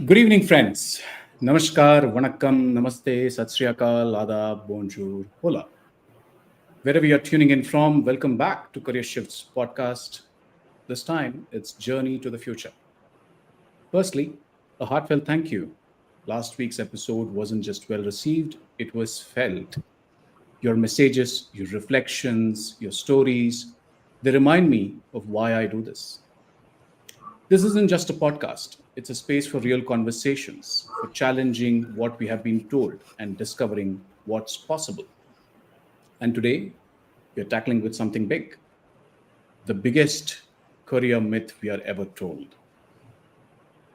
Good evening, friends. Namaskar, Vanakkam, Namaste, Sat Sri Akal, Adab, Bonjour, Hola. Wherever you're tuning in from, welcome back to Career Shifts podcast. This time, it's Journey to the Future. Firstly, a heartfelt thank you. Last week's episode wasn't just well received, it was felt. Your messages, your reflections, your stories, they remind me of why I do this. This isn't just a podcast, it's a space for real conversations, for challenging what we have been told and discovering what's possible. And today, we're tackling with something big, the biggest career myth we are ever told.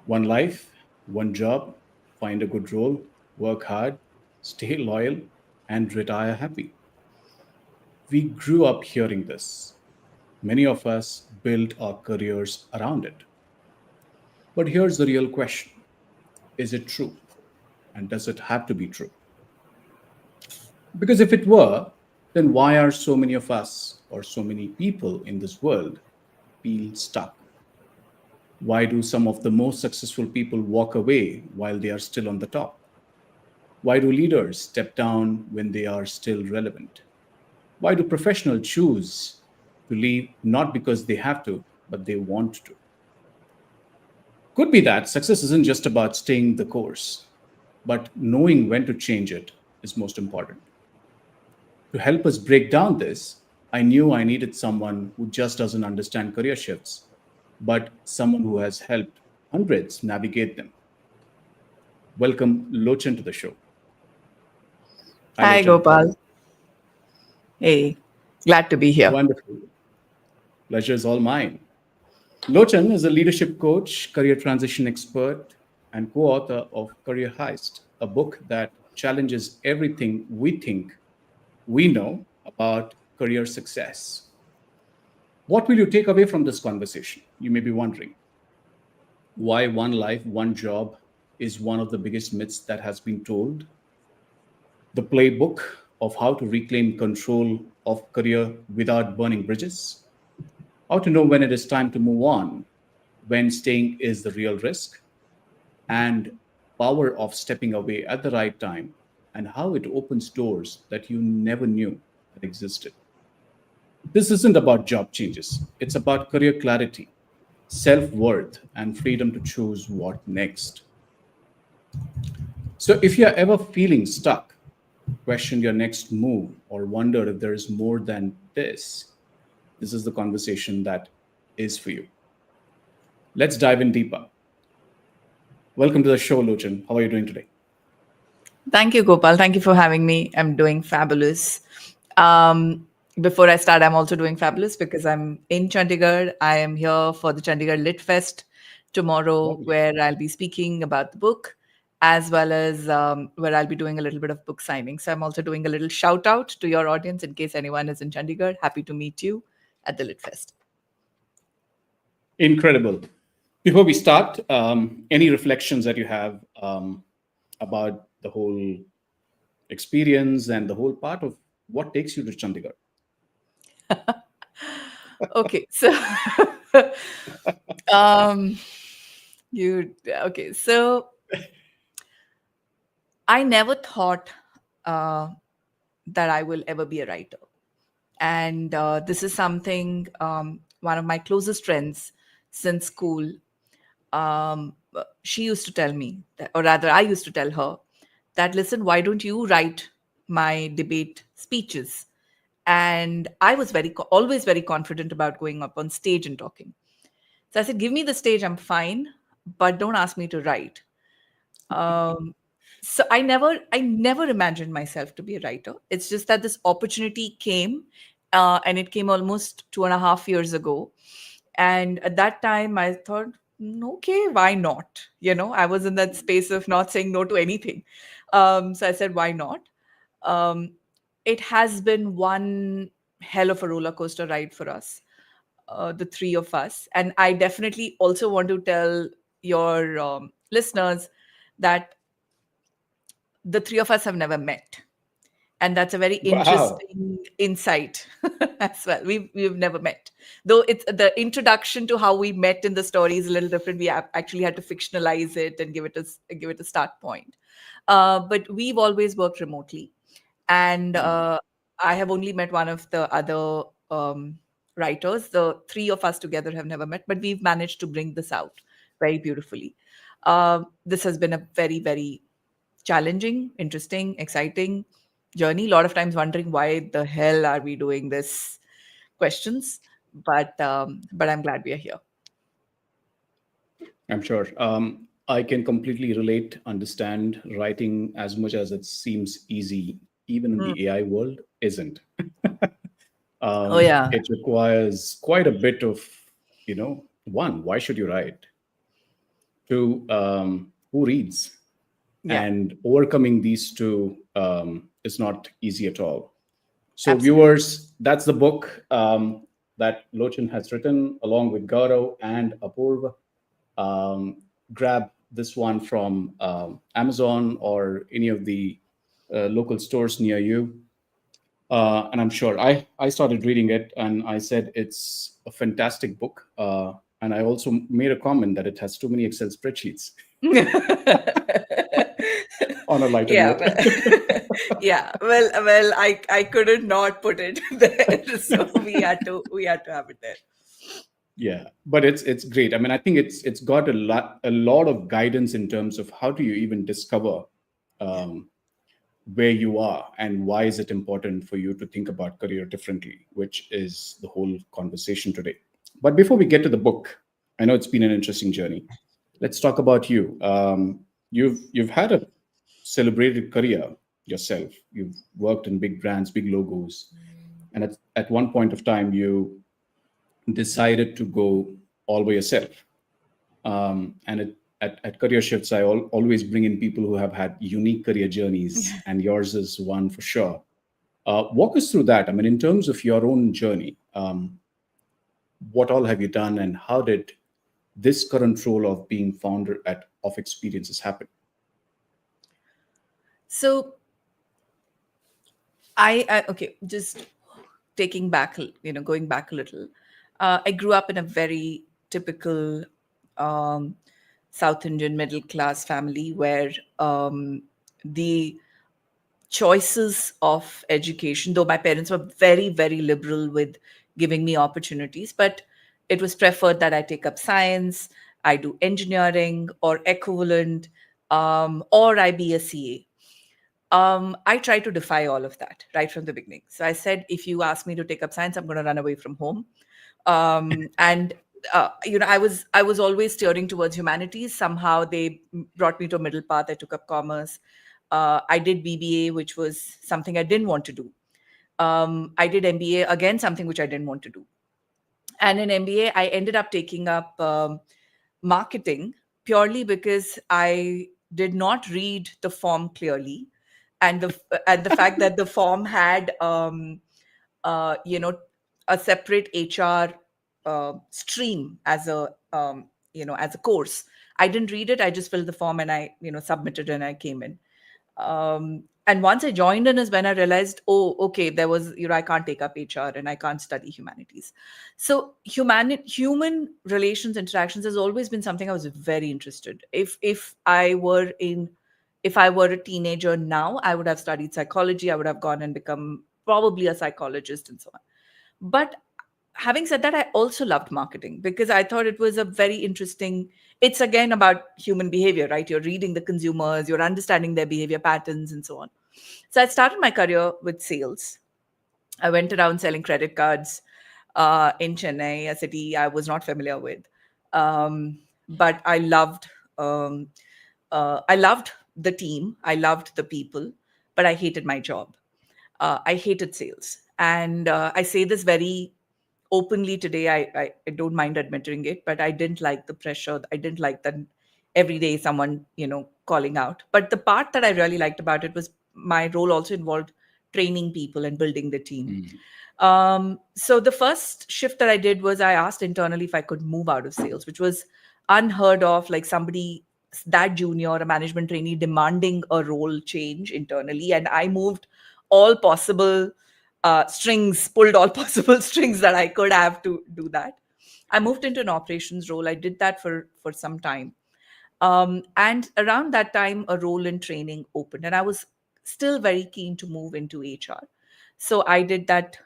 One life, one job, find a good role, work hard, stay loyal, and retire happy. We grew up hearing this. Many of us built our careers around it. But here's the real question: is it true? And does it have to be true? Because if it were, then why are so many of us or so many people in this world feel stuck? Why do some of the most successful people walk away while they are still on the top? Why do leaders step down when they are still relevant? Why do professionals choose to leave not because they have to, but they want to? Could be that success isn't just about staying the course, but knowing when to change it is most important. To help us break down this, I knew I needed someone who just doesn't understand career shifts, but someone who has helped hundreds navigate them. Welcome Lochan to the show. Hi Hi, Lochan. Gopal. Hey, glad to be here. Wonderful. Pleasure is all mine. Lochan is a leadership coach, career transition expert, and co author of Career Heist, a book that challenges everything we think we know about career success. What will you take away from this conversation? You may be wondering why one life, one job is one of the biggest myths that has been told, the playbook of how to reclaim control of career without burning bridges, how to know when it is time to move on, when staying is the real risk, and power of stepping away at the right time, and how it opens doors that you never knew that existed. This isn't about job changes, it's about career clarity, self worth, and freedom to choose what next. So, if you're ever feeling stuck, question your next move, or wonder if there is more than this is the conversation that is for you. Let's dive in deeper. Welcome to the show, Lochan. How are you doing today? Thank you, Gopal. Thank you for having me. I'm doing fabulous. Before I start, I'm also doing fabulous because I'm in Chandigarh. I am here for the Chandigarh Lit Fest tomorrow, Lovely. where I'll be speaking about the book, as well as where I'll be doing a little bit of book signing. So I'm also doing a little shout out to your audience in case anyone is in Chandigarh. Happy to meet you at the Lit Fest. Incredible. Before we start, any reflections that you have about the whole experience and the whole part of what takes you to Chandigarh? Okay, so um, so I never thought uh, that I will ever be a writer. And this is something one of my closest friends since school, she used to tell me, that, or rather, I used to tell her that, listen, why don't you write my debate speeches? And I was always very confident about going up on stage and talking. So I said, give me the stage, I'm fine, but don't ask me to write. Um, so I never imagined myself to be a writer. It's just that this opportunity came, and it came almost 2.5 years ago. And at that time, I thought, okay, why not? I was in that space of not saying no to anything. So I said, why not? Um, it has been one hell of a roller coaster ride for us, the three of us. And I definitely also want to tell your listeners that the three of us have never met. And that's a very Wow. interesting insight as well. We've never met, though it's the introduction to how we met in the story is a little different. We actually had to fictionalize it and give it a start point. But we've always worked remotely, and Hmm. I have only met one of the other writers. The three of us together have never met, but we've managed to bring this out very beautifully. This has been a very, very challenging, interesting, exciting journey. A lot of times wondering why the hell are we doing this questions, but I'm glad we are here. I'm sure. I can completely relate, understand writing as much as it seems easy, even in Mm. the AI world, isn't. Oh yeah, It requires quite a bit of, one, why should you write? Two, who reads? yeah, And overcoming these two is not easy at all. So, absolutely. viewers, that's the book that Lochan has written along with Gaurav and Apurva. Um, Grab this one from Amazon or any of the local stores near you. And I'm sure I started reading it and I said it's a fantastic book. And I also made a comment that it has too many Excel spreadsheets on a lighter Yeah, note. well, yeah. Well, I couldn't not put it there, so we had to have it there. Yeah, but it's great. I mean, I think it's got a lot of guidance in terms of how do you even discover Yeah. um, where you are and why is it important for you to think about career differently, which is the whole conversation today. But before we get to the book, I know it's been an interesting journey. Let's talk about you. You've had a celebrated career yourself. You've worked in big brands, big logos, and at one point of time you decided to go all by yourself. And at Career Shifts, I always bring in people who have had unique career journeys, and yours is one for sure. Walk us through that. I mean, in terms of your own journey, what all have you done, and how did this current role of being founder at OfExperiences happen? So I okay, just taking back, going back a little. I grew up in a very typical um, South Indian middle class family where the choices of education, though my parents were very, very liberal with giving me opportunities, but it was preferred that I take up science, I do engineering or equivalent, or I be a CA. I tried to defy all of that right from the beginning. So I said, if you ask me to take up science, I'm going to run away from home. And I was always steering towards humanities. Somehow they brought me to a middle path. I took up commerce. I did BBA, which was something I didn't want to do. I did MBA, again something which I didn't want to do. And in MBA, I ended up taking up marketing purely because I did not read the form clearly, and the fact that the form had you know a separate HR stream as a as a course. I didn't read it. I just filled the form and I submitted and I came in. And once I joined in is when I realized, oh, okay, there was, I can't take up HR and I can't study humanities. So human relations, interactions has always been something I was very interested. If I were a teenager now, I would have studied psychology. I would have gone and become probably a psychologist and so on. But having said that, I also loved marketing because I thought it was a very interesting. It's again about human behavior, right? You're reading the consumers, you're understanding their behavior patterns, and so on. So I started my career with sales. I went around selling credit cards in Chennai, a city I was not familiar with. But um, I loved the team, I loved the people, but I hated my job. I hated sales. And I say this very openly today. I don't mind admitting it, but I didn't like the pressure. I didn't like that every day someone, calling out. But the part that I really liked about it was my role also involved training people and building the team. Mm. So the first shift that I did was I asked internally if I could move out of sales, which was unheard of, like somebody that junior, a management trainee demanding a role change internally. And I moved all possible strings, pulled all possible strings that I could have to do that. I moved into an operations role. I did that for some time. And around that time, a role in training opened, and I was still very keen to move into HR. So I did that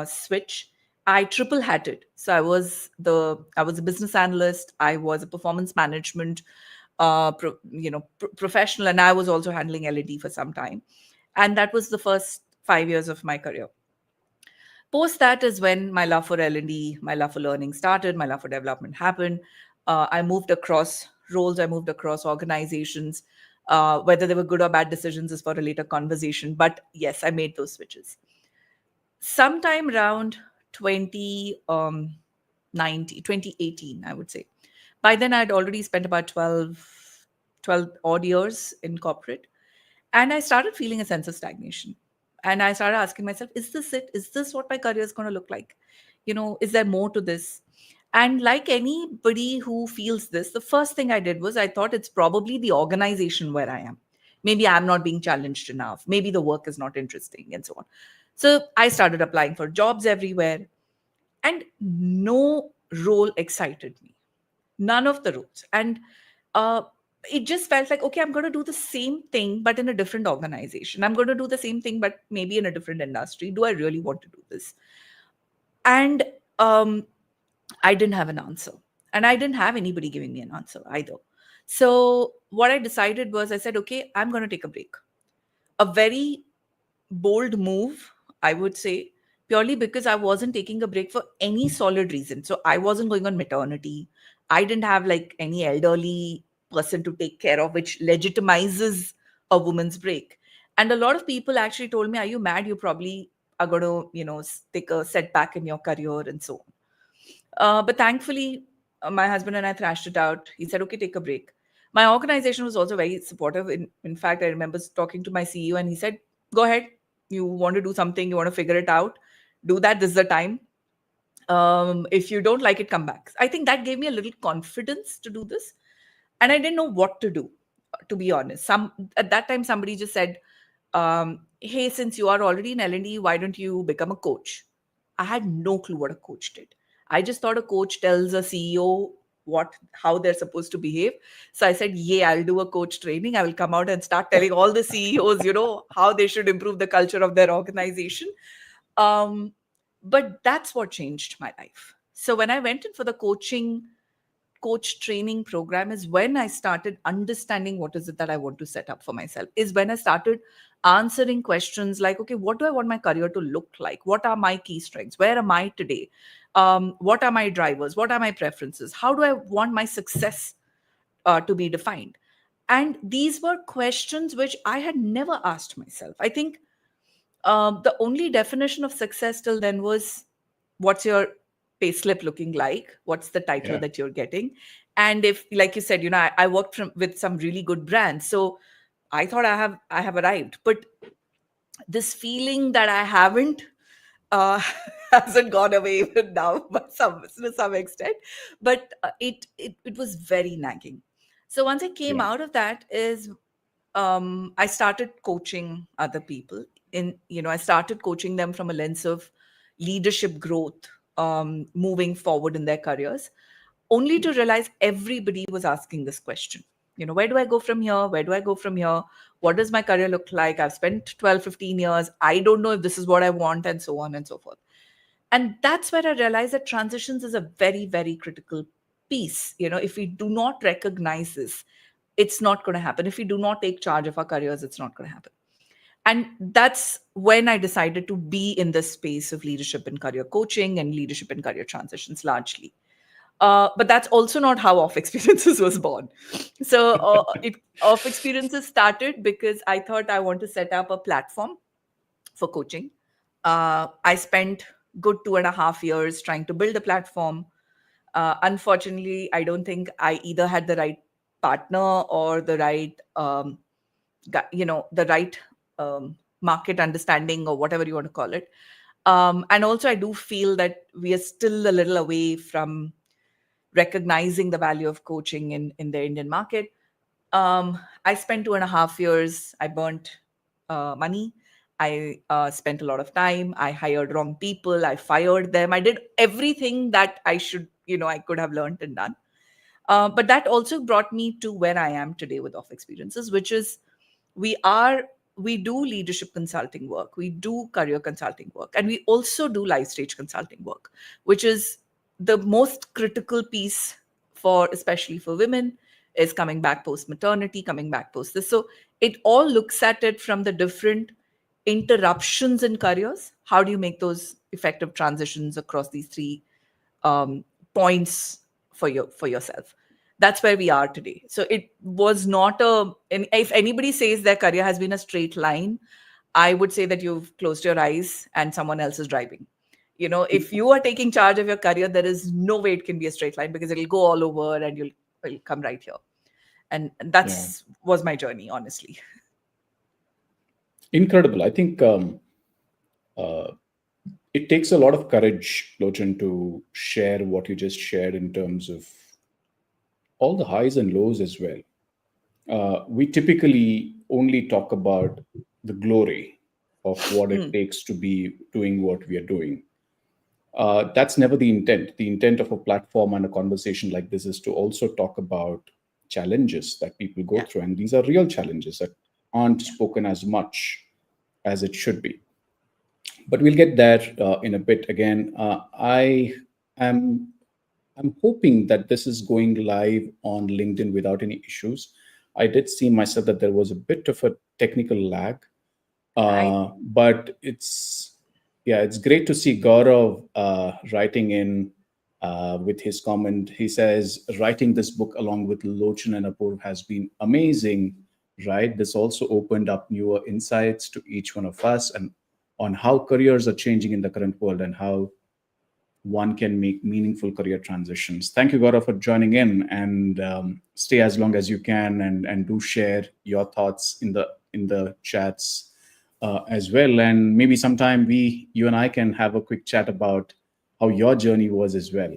switch. I triple hatted. So I was a business analyst. I was a performance management, professional, and I was also handling L&D for some time. And that was the first 5 years of my career. Post that is when my love for L&D, my love for learning started, my love for development happened. I moved across roles, I moved across organizations. Whether they were good or bad decisions is for a later conversation. But yes, I made those switches. Sometime around 2018, I would say. By then, I'd already spent about 12 odd years in corporate. And I started feeling a sense of stagnation. And I started asking myself, is this it? Is this what my career is going to look like? Is there more to this? And like anybody who feels this, the first thing I did was I thought it's probably the organization where I am. Maybe I'm not being challenged enough. Maybe the work is not interesting and so on. So I started applying for jobs everywhere, and no role excited me. None of the roles. And uh, it just felt like, okay, I'm going to do the same thing, but in a different organization. I'm going to do the same thing, but maybe in a different industry. Do I really want to do this? And I didn't have an answer. And I didn't have anybody giving me an answer either. So what I decided was I said, okay, I'm going to take a break. A very bold move, I would say, purely because I wasn't taking a break for any solid reason. So I wasn't going on maternity. I didn't have like any elderly person to take care of, which legitimizes a woman's break. And a lot of people actually told me, are you mad? You probably are going to, take a setback in your career and so on. But thankfully, my husband and I thrashed it out. He said, okay, take a break. My organization was also very supportive. In fact, I remember talking to my CEO and he said, go ahead. You want to do something, you want to figure it out, do that. This is the time. If you don't like it, come back. I think that gave me a little confidence to do this. And I didn't know what to do, to be honest. At that time, somebody just said, hey, since you are already in L&D, why don't you become a coach? I had no clue what a coach did. I just thought a coach tells a CEO how they're supposed to behave. So I said, yeah, I'll do a coach training. I will come out and start telling all the CEOs, how they should improve the culture of their organization. But that's what changed my life. So when I went in for the coach training program is when I started understanding what is it that I want to set up for myself, is when I started answering questions like, okay, what do I want my career to look like? What are my key strengths? Where am I today? What are my drivers? What are my preferences? How do I want my success to be defined? And these were questions which I had never asked myself. I think the only definition of success till then was, what's your payslip looking like? What's the title that you're getting? And if, like you said, I worked with some really good brands, so I thought I have arrived. But this feeling that I haven't uh, hasn't gone away even now, but to some extent. But it was very nagging. So once I came out of that, is I started coaching other people. I started coaching them from a lens of leadership growth, moving forward in their careers, only to realize everybody was asking this question. Where do I go from here? Where do I go from here? What does my career look like? I've spent 12, 15 years. I don't know if this is what I want, and so on and so forth. And that's where I realized that transitions is a very, very critical piece. If we do not recognize this, it's not going to happen. If we do not take charge of our careers, it's not going to happen. And that's when I decided to be in this space of leadership and career coaching and leadership and career transitions largely. But that's also not how OfExperiences was born. So OfExperiences started because I thought I want to set up a platform for coaching. I spent good 2.5 years trying to build a platform. Unfortunately, I don't think I either had the right partner or the right, the right market understanding, or whatever you want to call it. And also, I do feel that we are still a little away from recognizing the value of coaching in the Indian market. I spent 2.5 years. I burnt money. I spent a lot of time. I hired wrong people. I fired them. I did everything that I should, I could have learned and done. But that also brought me to where I am today with OfExperiences, which is we are we do leadership consulting work, we do career consulting work, and we also do life stage consulting work, which is the most critical piece for, especially for women, is coming back post maternity, coming back post this. So it all looks at it from the different interruptions in careers. How do you make those effective transitions across these three um, points for yourself? That's where we are today. So it was not and if anybody says their career has been a straight line, I would say that you've closed your eyes and someone else is driving. If you are taking charge of your career, there is no way it can be a straight line, because it'll go all over and you'll come right here. And Yeah. that's was my journey, honestly. Incredible. I think uh, it takes a lot of courage, Lochan, to share what you just shared in terms of all the highs and lows as well. We typically only talk about the glory of what it Hmm. takes to be doing what we are doing. That's never the intent. The intent of a platform and a conversation like this is to also talk about challenges that people go Yeah. through. And these are real challenges that aren't Yeah. spoken as much as it should be. But we'll get there in a bit again. Am I'm hoping that this is going live on LinkedIn without any issues. I did see myself that there was a bit of a technical lag, I but it's great to see Gaurav writing in with his comment. He says, writing this book along with Lochan and Apurv has been amazing, right? This also opened up newer insights to each one of us and on how careers are changing in the current world and how one can make meaningful career transitions. Thank you, Gaurav, for joining in, and stay as long as you can, and do share your thoughts in the chats as well. And maybe sometime you and I can have a quick chat about how your journey was as well.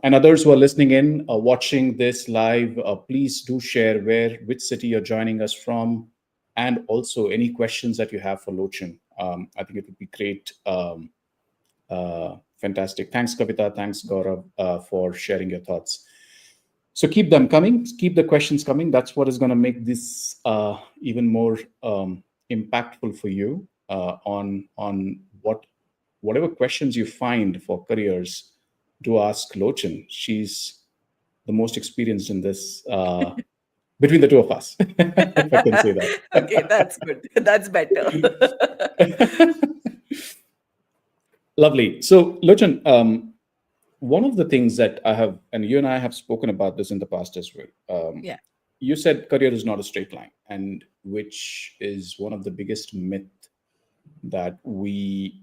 And others who are listening in, watching this live, please do share which city you're joining us from, and also any questions that you have for Lochan. I think it would be great. Fantastic. Thanks, Kavita. Thanks, Gaurav, for sharing your thoughts. So keep them coming. Keep the questions coming. That's what is going to make this even more impactful for you on whatever questions you find for careers. Do ask Lochan. She's the most experienced in this between the two of us, if I can say Okay, that's good. That's better. that. Lovely. So, Lochan, one of the things that I have, and you and I have spoken about this in the past as well. Yeah. You said career is not a straight line, and which is one of the biggest myth that we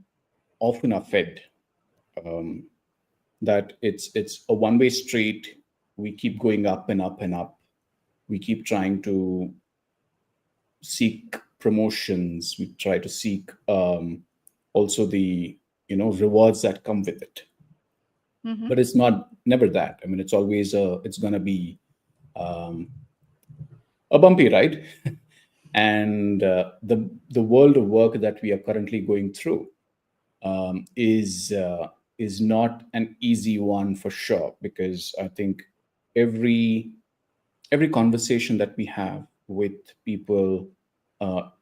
often are fed. Um, that it's a one-way street. We keep going up and up and up. We keep trying to seek promotions. We try to seek also the rewards that come with it. Hmm. But it's not never that. I mean, it's going to be um, a bumpy ride. And the world of work that we are currently going through um, is uh, is not an easy one for sure, because I think every every conversation that we have with people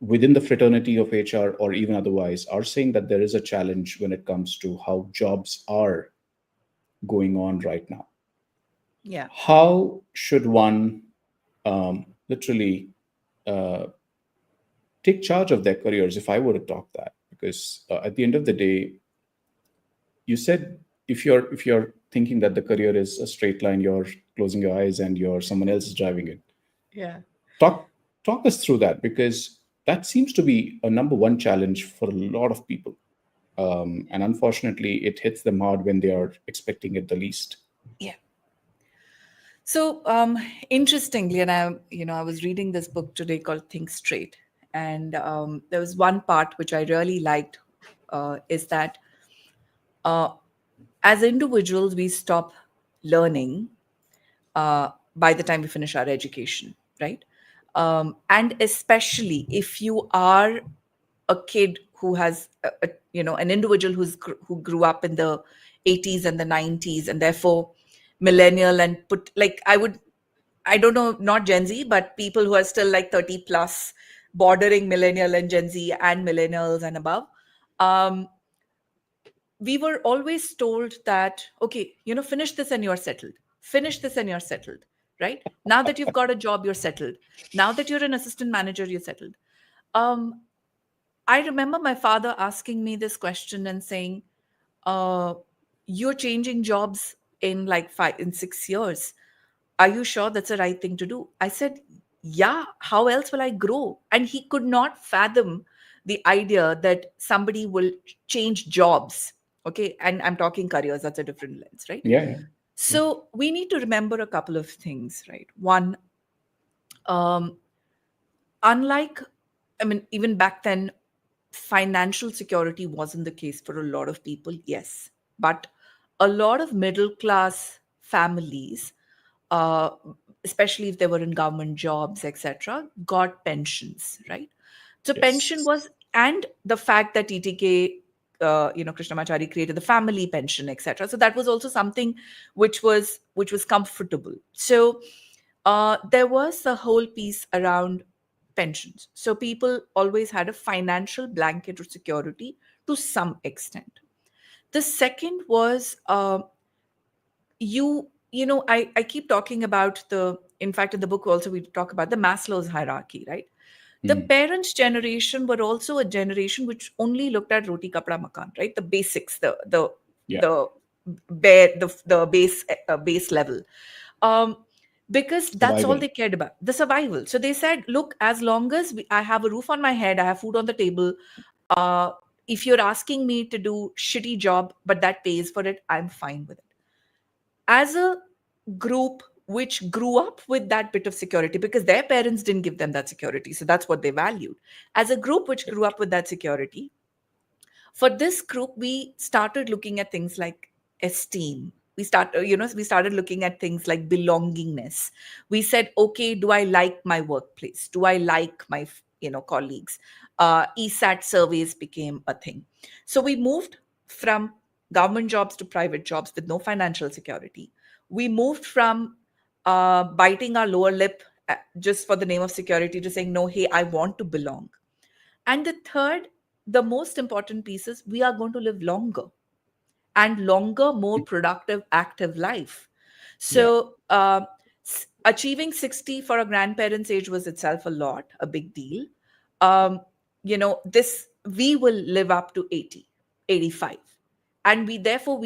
within the fraternity of HR or even otherwise are saying that there is a challenge when it comes to how jobs are going on right now. Yeah. How should one literally uh, take charge of their careers, if I were to talk that? Because at the end of the day, you said if you're thinking that the career is a straight line, you're closing your eyes and you're someone else is driving it. Yeah. Talk us through that, because that seems to be a number one challenge for a lot of people, and unfortunately, it hits them hard when they are expecting it the least. Yeah. So, interestingly, and I was reading this book today called Think Straight, and there was one part which I really liked, is that uh, as individuals, we stop learning by the time we finish our education, right? And especially if you are a kid who has an individual who grew up in the 80s and the 90s, and therefore millennial, and put like I don't know, not Gen Z, but people who are still like 30 plus, bordering millennial and Gen Z and millennials and above. um, we were always told that, okay, finish this and you're settled. Finish this and you're settled, right? Now that you've got a job, you're settled. Now that you're an assistant manager, you're settled. um, I remember my father asking me this question and saying, uh, you're changing jobs in like 6 years. Are you sure that's the right thing to do? I said, yeah, how else will I grow? And he could not fathom the idea that somebody will change jobs. Okay. And I'm talking careers, that's a different lens, right? Yeah, yeah. So we need to remember a couple of things, right? One, um, unlike, I mean, even back then, financial security wasn't the case for a lot of people, yes. But a lot of middle class families, uh, especially if they were in government jobs, etc., got pensions, right? So pension Yes. was, and the fact that TTK, Krishnamachari created the family pension, etc. So that was also something which was comfortable. So there was a whole piece around pensions. So people always had a financial blanket or security to some extent. The second was, I keep talking about in fact, in the book also, we talk about the Maslow's hierarchy, right? The Mm. parents' generation were also a generation which only looked at roti kapda makan, right? The basics, Yeah. the base level. Um, because that's all Survival. they cared about, the survival. So they said, look, as long as I have a roof on my head, I have food on the table, uh, if you're asking me to do shitty job but that pays for it, I'm fine with it. As a group which grew up with that bit of security, because their parents didn't give them that security, so that's what they valued. As a group which grew up with that security, for this group, we started looking at things like esteem. We started looking at things like belongingness. We said, okay, do I like my workplace? Do I like my colleagues? ESAT surveys became a thing. So we moved from government jobs to private jobs with no financial security. We moved from biting our lower lip just for the name of security to saying, no, hey, I want to belong. And the third, the most important piece is, we are going to live longer and longer, more productive, active life. Yeah. So, achieving 60 for a grandparent's age was itself a big deal. This, we will live up to 80, 85. And we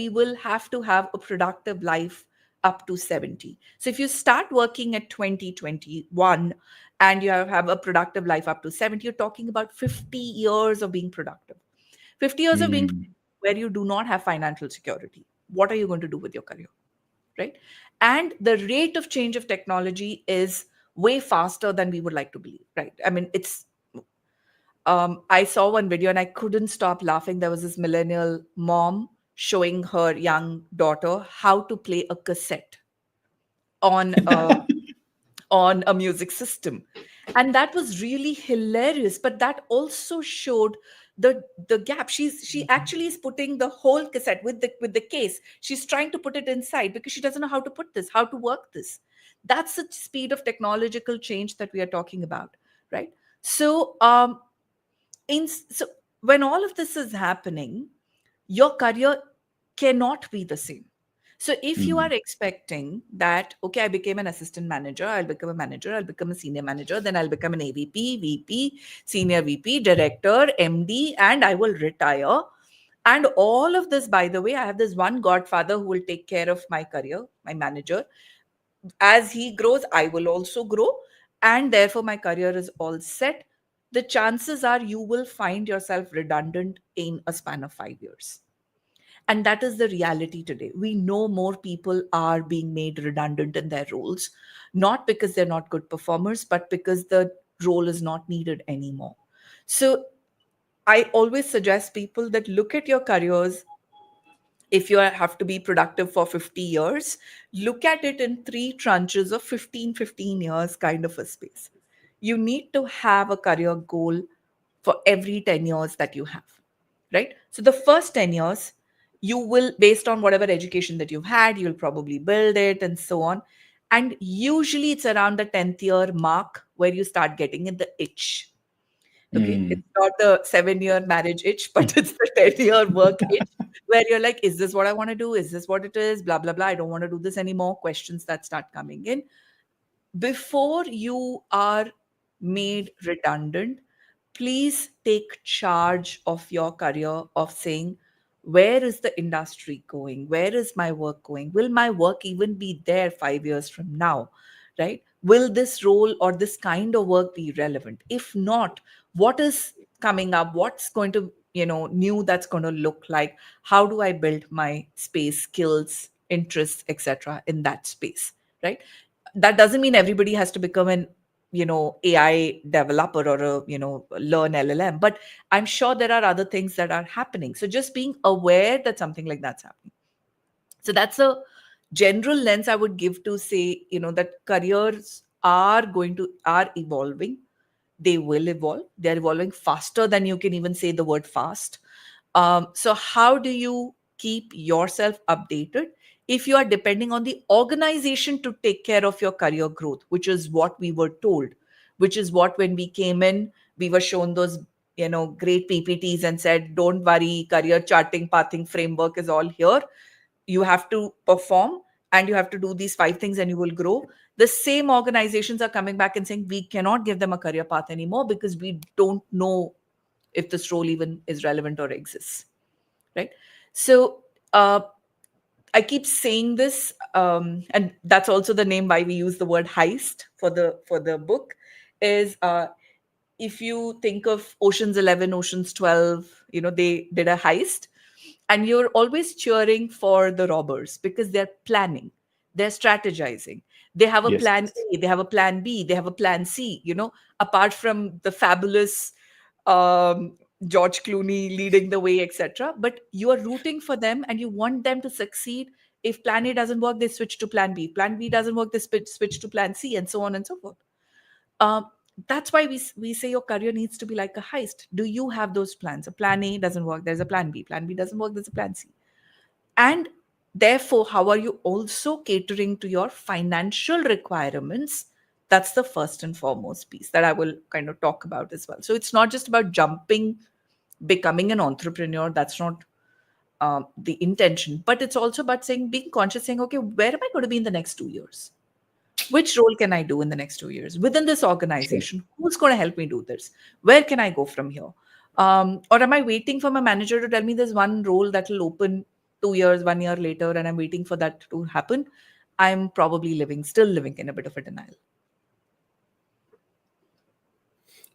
will have to have a productive life up to 70. So if you start working at 2021 and you have a productive life up to 70, you're talking about 50 years of being productive. 50 years of being Mm. where you do not have financial security. What are you going to do with your career? Right? And the rate of change of technology is way faster than we would like to believe, right? I mean, I saw one video and I couldn't stop laughing. There was this millennial mom showing her young daughter how to play a cassette on a music system, and that was really hilarious. But that also showed the gap. She actually is putting the whole cassette with the case. She's trying to put it inside because she doesn't know how to put this, how to work this. That's the speed of technological change that we are talking about, right? So so when all of this is happening, your career cannot be the same. So if you Mm. are expecting that, okay, I became an assistant manager, I'll become a manager, I'll become a senior manager, then I'll become an AVP, VP, senior VP, director, MD, and I will retire. And all of this, by the way, I have this one godfather who will take care of my career, my manager. As he grows, I will also grow. And therefore, my career is all set. The chances are you will find yourself redundant in a span of 5 years. And that is the reality today. We know more people are being made redundant in their roles, not because they're not good performers, but because the role is not needed anymore. So I always suggest people that look at your careers. If you have to be productive for 50 years, look at it in three tranches of 15 years kind of a space. You need to have a career goal for every 10 years that you have, right? So the first 10 years, you will, based on whatever education that you've had, you'll probably build it and so on. And usually it's around the 10th year mark where you start getting in the itch. Okay. Mm. It's not the 7-year marriage itch, but it's the 10-year work itch where you're like, is this what I want to do? Is this what it is? Blah, blah, blah. I don't want to do this anymore. Questions that start coming in. Before you are made redundant, please take charge of your career, of saying, where is the industry going? Where is my work going? Will my work even be there 5 years from now? Right? Will this role or this kind of work be relevant? If not, what is coming up? What's going to, new that's going to look like? How do I build my space, skills, interests, etc. in that space? Right? That doesn't mean everybody has to become an AI developer or a learn LLM, but I'm sure there are other things that are happening. So just being aware that something like that's happening. So that's a general lens I would give to say, that careers are evolving. They will evolve. They're evolving faster than you can even say the word fast. So how do you keep yourself updated if you are depending on the organization to take care of your career growth, which is what we were told, which is what, when we came in, we were shown those great PPTs and said, don't worry, career charting pathing framework is all here. You have to perform and you have to do these 5 things and you will grow. The same organizations are coming back and saying, we cannot give them a career path anymore because we don't know if this role even is relevant or exists, right? So I keep saying this, and that's also the name why we use the word heist for the book. Is if you think of Ocean's 11, Ocean's 12, they did a heist, and you're always cheering for the robbers because they're planning, they're strategizing, they have a Yes. plan A, they have a plan B, they have a plan C, apart from the fabulous um, George Clooney leading the way, etc. But you are rooting for them and you want them to succeed. If plan A doesn't work, they switch to plan B. Plan B doesn't work, they switch to plan C, and so on and so forth. Um, that's why we say your career needs to be like a heist. Do you have those plans? A plan A doesn't work, there's a plan B. Plan B doesn't work, there's a plan C. And therefore, how are you also catering to your financial requirements? That's the first and foremost piece that I will kind of talk about as well. So it's not just about jumping, becoming an entrepreneur. That's not the intention, but it's also about saying, being conscious, saying, okay, where am I going to be in the next 2 years? Which role can I do in the next 2 years within this Sure. organization? Who's going to help me do this? Where can I go from here? Or am I waiting for my manager to tell me there's one role that will open 2 years, 1 year later, and I'm waiting for that to happen? I'm probably still living in a bit of a denial.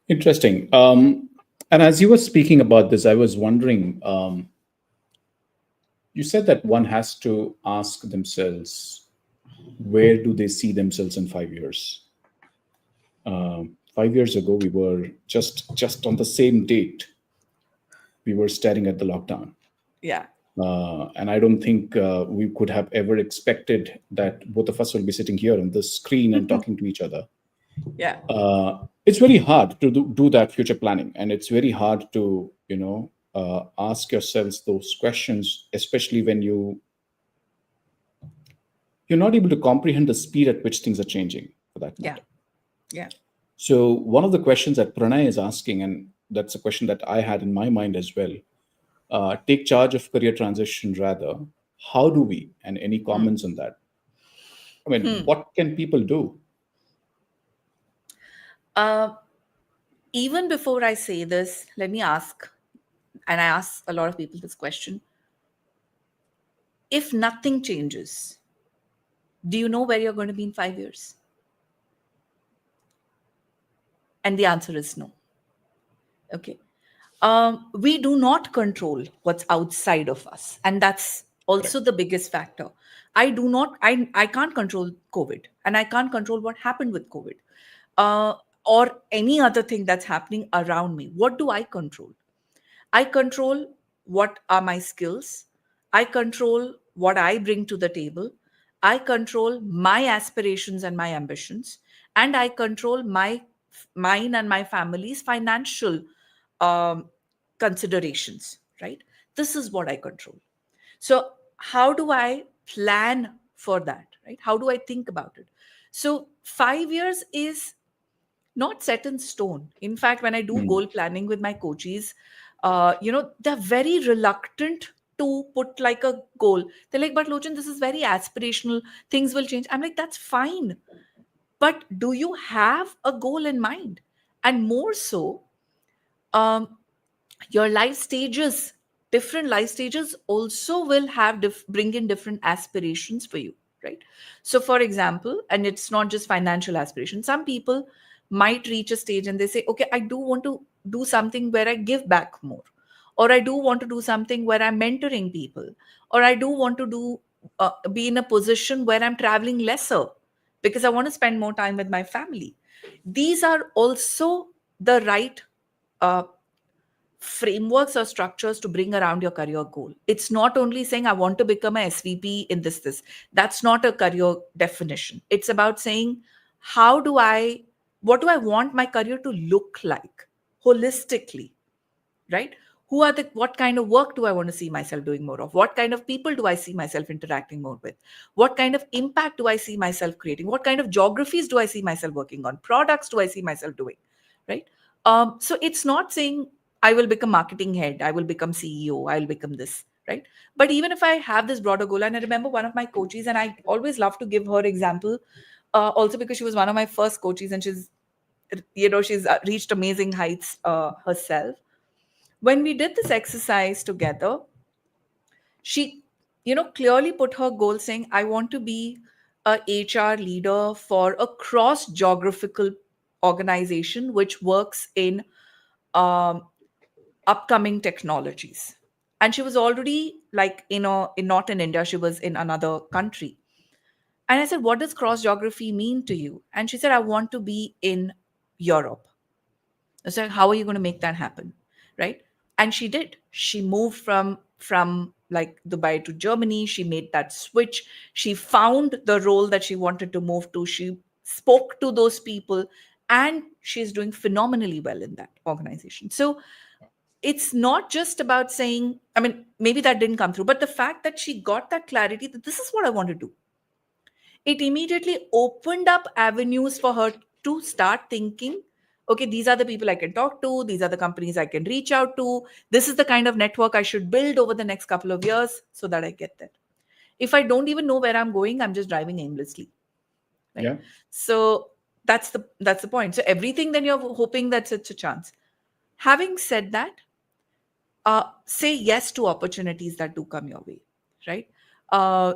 Interesting. And as you were speaking about this, I was wondering, you said that one has to ask themselves, where do they see themselves in 5 years? 5 years ago, we were just on the same date, we were staring at the lockdown. Yeah. And I don't think we could have ever expected that both of us will be sitting here on the screen and talking to each other. Yeah. It's very hard to do that future planning, and it's very hard to ask yourselves those questions, especially when you're not able to comprehend the speed at which things are changing, for that Yeah. matter. Yeah. So one of the questions that Pranay is asking, and that's a question that I had in my mind as well, take charge of career transition rather. How do we? And any comments on that? I mean, what can people do? Uh, Even before I say this, let me ask, and I ask a lot of people this question. If nothing changes, do you know where you're going to be in 5 years? And the answer is no. Okay. We do not control what's outside of us. And that's also Correct. the biggest factor. I can't control COVID, and I can't control what happened with COVID, uh, or any other thing that's happening around me. What do I control? I control what are my skills. I control what I bring to the table. I control my aspirations and my ambitions. And I control mine and my family's financial um, considerations, right? This is what I control. So, how do I plan for that, right? How do I think about it? So, 5 years is not set in stone. In fact, when I do Mm. goal planning with my coaches, they're very reluctant to put like a goal. They're like, but Lochan, this is very aspirational. Things will change. I'm like, that's fine. But do you have a goal in mind? And more so, um, your life stages, different life stages also will have bring in different aspirations for you, right? So for example, and it's not just financial aspiration, some people might reach a stage and they say, okay, I do want to do something where I give back more, or I do want to do something where I'm mentoring people, or I do want to do be in a position where I'm traveling lesser because I want to spend more time with my family. These are also the right uh, frameworks or structures to bring around your career goal. It's not only saying I want to become a SVP in this. That's not a career definition. It's about saying, what do I want my career to look like holistically, right? What kind of work do I want to see myself doing more of? What kind of people do I see myself interacting more with? What kind of impact do I see myself creating? What kind of geographies do I see myself working on? Products do I see myself doing, right? So it's not saying I will become marketing head, I will become CEO, I will become this, right? But even if I have this broader goal, and I remember one of my coaches, and I always love to give her example, also because she was one of my first coaches, and she's reached amazing heights herself. When we did this exercise together, she clearly put her goal saying, I want to be a HR leader for a cross geographical organization which works in um, upcoming technologies. And she was already like not in India, she was in another country. And I said, what does cross geography mean to you? And she said, I want to be in Europe. It's like, how are you going to make that happen? Right. And she did. She moved from like Dubai to Germany. She made that switch. She found the role that she wanted to move to. She spoke to those people, and she's doing phenomenally well in that organization. So it's not just about saying, I mean, maybe that didn't come through, but the fact that she got that clarity that this is what I want to do, it immediately opened up avenues for her to start thinking, okay, these are the people I can talk to, these are the companies I can reach out to, this is the kind of network I should build over the next couple of years so that I get there. If I don't even know where I'm going, I'm just driving aimlessly, right? Yeah. So that's the point. So everything, then you're hoping that it's a chance. Having said that, say yes to opportunities that do come your way, right?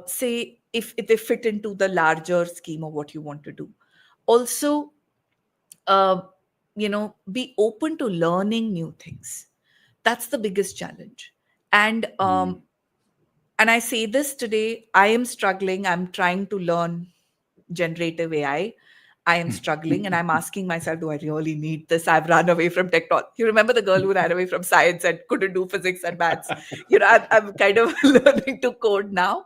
Say if they fit into the larger scheme of what you want to do. Also, uh, be open to learning new things. That's the biggest challenge. And Mm. and I say this today, I am struggling. I'm trying to learn generative AI. I am struggling and I'm asking myself, do I really need this? I've run away from technology. You remember the girl who ran away from science and couldn't do physics and maths? I'm kind of learning to code now.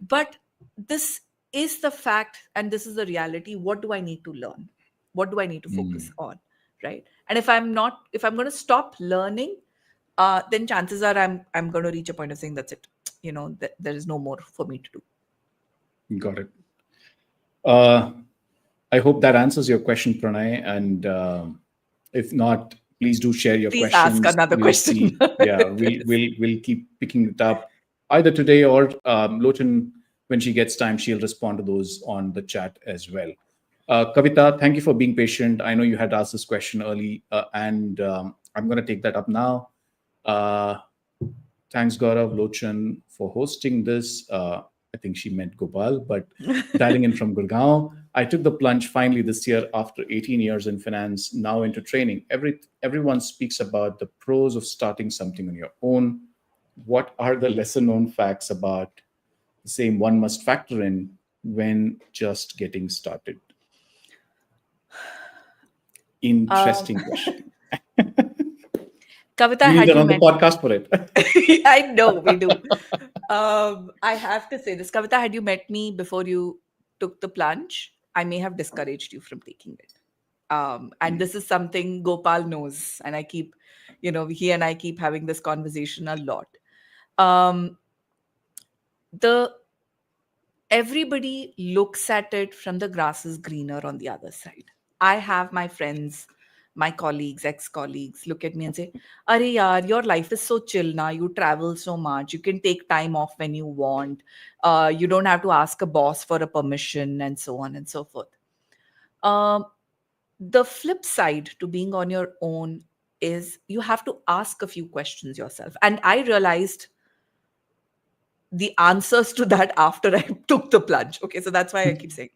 But this is the fact, and this is the reality. What do I need to learn? What do I need to focus Mm. on? Right. And if I'm going to stop learning, then chances are I'm going to reach a point of saying that's it. There is no more for me to do. Got it. Uh, I hope that answers your question, Pranay. And if not, please do share your Please ask questions. another We'll question. see. Yeah, we'll keep picking it up either today or Lochan, when she gets time, she'll respond to those on the chat as well. Kavita, thank you for being patient. I know you had asked this question early, and I'm going to take that up now. Uh, Thanks, Gaurav, Lochan, for hosting this. I think she meant Gopal, but dialing in from Gurgaon. I took the plunge finally this year after 18 years in finance, now into training. Everyone speaks about the pros of starting something on your own. What are the lesser known facts about the same one must factor in when just getting started? Um, Interesting question. Kavita, We need had you another met? podcast for it. I know we do. I have to say this, Kavita. Had you met me before you took the plunge, I may have discouraged you from taking it. And this is something Gopal knows, and I keep, he and I keep having this conversation a lot. Um, the Everybody looks at it from the grass is greener on the other side. I have my friends, my colleagues, ex-colleagues look at me and say, "Are yaar, your life is so chill now. You travel so much. You can take time off when you want. You don't have to ask a boss for a permission," and so on and so forth. Um, the flip side to being on your own is you have to ask a few questions yourself. And I realized the answers to that after I took the plunge. Okay, so that's why I keep saying,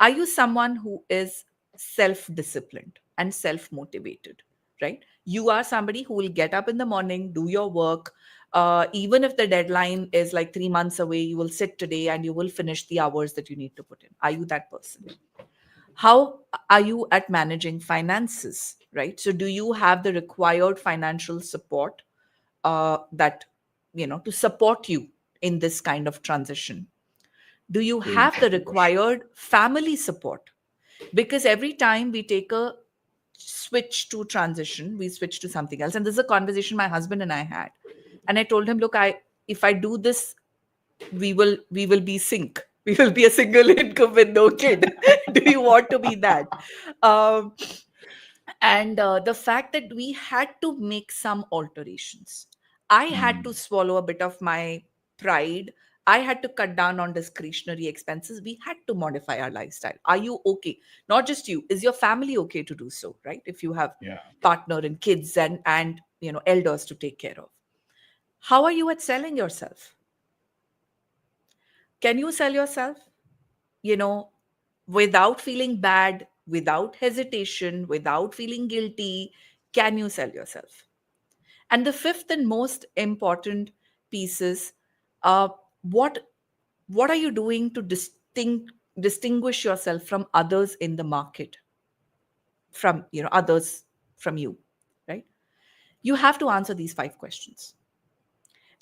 are you someone who is self disciplined and self motivated? Right? You are somebody who will get up in the morning, do your work. Even if the deadline is like 3 months away, you will sit today and you will finish the hours that you need to put in. Are you that person? How are you at managing finances? Right? So, do you have the required financial support that, to support you in this kind of transition? Do you Very have the important question. required family support? Because every time we take a switch to transition, we switch to something else. And this is a conversation my husband and I had. And I told him, look, if I do this, we will be sync. We will be a single income with no kid. Do you want to be that? Um, and the fact that we had to make some alterations. I had to Mm, swallow a bit of my pride. I had to cut down on discretionary expenses. We had to modify our lifestyle. Are you okay? Not just you, is your family okay to do so? Right, if you have yeah. partner and kids and elders to take care of. How are you at selling yourself? Can you sell yourself, you know without feeling bad, without hesitation, without feeling guilty? Can you sell yourself? And the fifth and most important piece is, uh, what what are you doing to distinguish yourself from others in the market, from others, from you, right? You have to answer these 5 questions,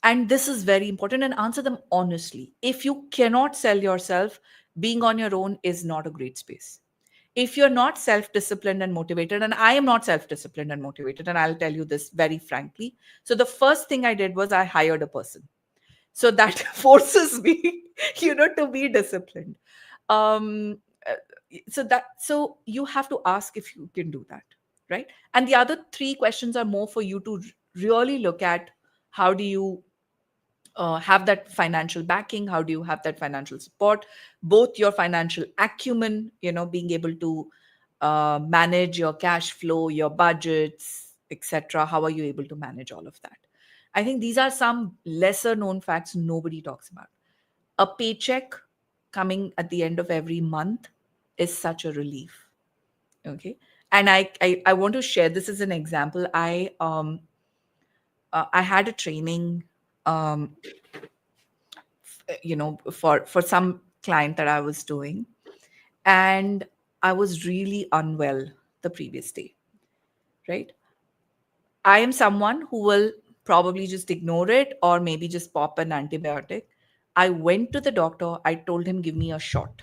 and this is very important, and answer them honestly. If you cannot sell yourself, being on your own is not a great space. If you're not self disciplined and motivated, and I am not self disciplined and motivated, and I'll tell you this very frankly. So, the first thing I did was I hired a person. So, that forces me, to be disciplined. Um, uh, so you have to ask if you can do that, right? And the other 3 questions are more for you to really look at. How do you have that financial backing? How do you have that financial support? Both your financial acumen, being able to manage your cash flow, your budgets, etc. How are you able to manage all of that? I think these are some lesser known facts nobody talks about. A paycheck coming at the end of every month is such a relief. Okay. And I want to share this as an example. I had a training, um, for some client that I was doing, and I was really unwell the previous day, right? I am someone who will probably just ignore it or maybe just pop an antibiotic. I went to the doctor. I told him, give me a shot,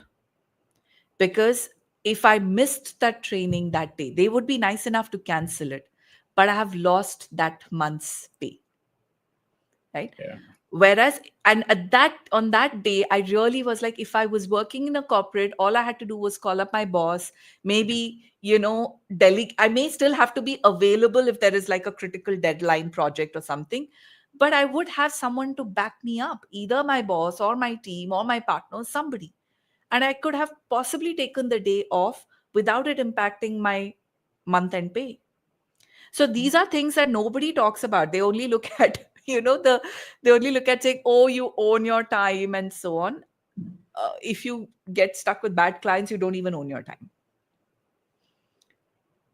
because if I missed that training that day, they would be nice enough to cancel it, but I have lost that month's pay, right? Yeah. Whereas, and at that on that day, I really was like, if I was working in a corporate, all I had to do was call up my boss. Maybe, I may still have to be available if there is like a critical deadline project or something, but I would have someone to back me up, either my boss or my team or my partner, somebody. And I could have possibly taken the day off without it impacting my month end pay. So these are things that nobody talks about. They only look at, they only look at saying, oh, you own your time and so on. If you get stuck with bad clients, you don't even own your time.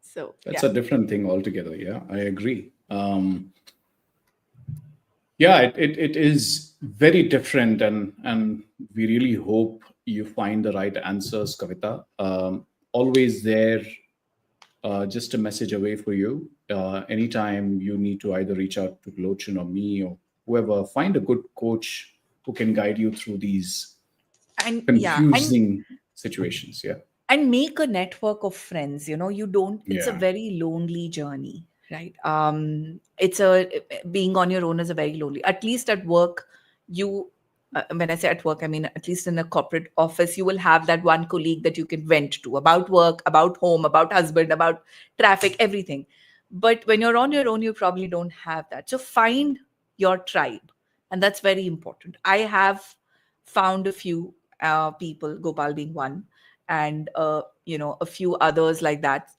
So That's yeah. a different thing altogether. Yeah, I agree. Yeah, it is very different, and we really hope you find the right answers, Kavita. Always there, just a message away for you. Anytime you need to either reach out to Lochan or me or whoever, find a good coach who can guide you through these And yeah. And confusing situations. Yeah. and make a network of friends. You don't, it's a Yeah. very lonely journey, right? It's a Being on your own is a very lonely, at least at work. You When I say at work, I mean at least in a corporate office, you will have that one colleague that you can vent to about work, about home, about husband, about traffic, everything. But when you're on your own, you probably don't have that. So find your tribe, and that's very important. I have found a few people, Gopal being one, and a few others like that,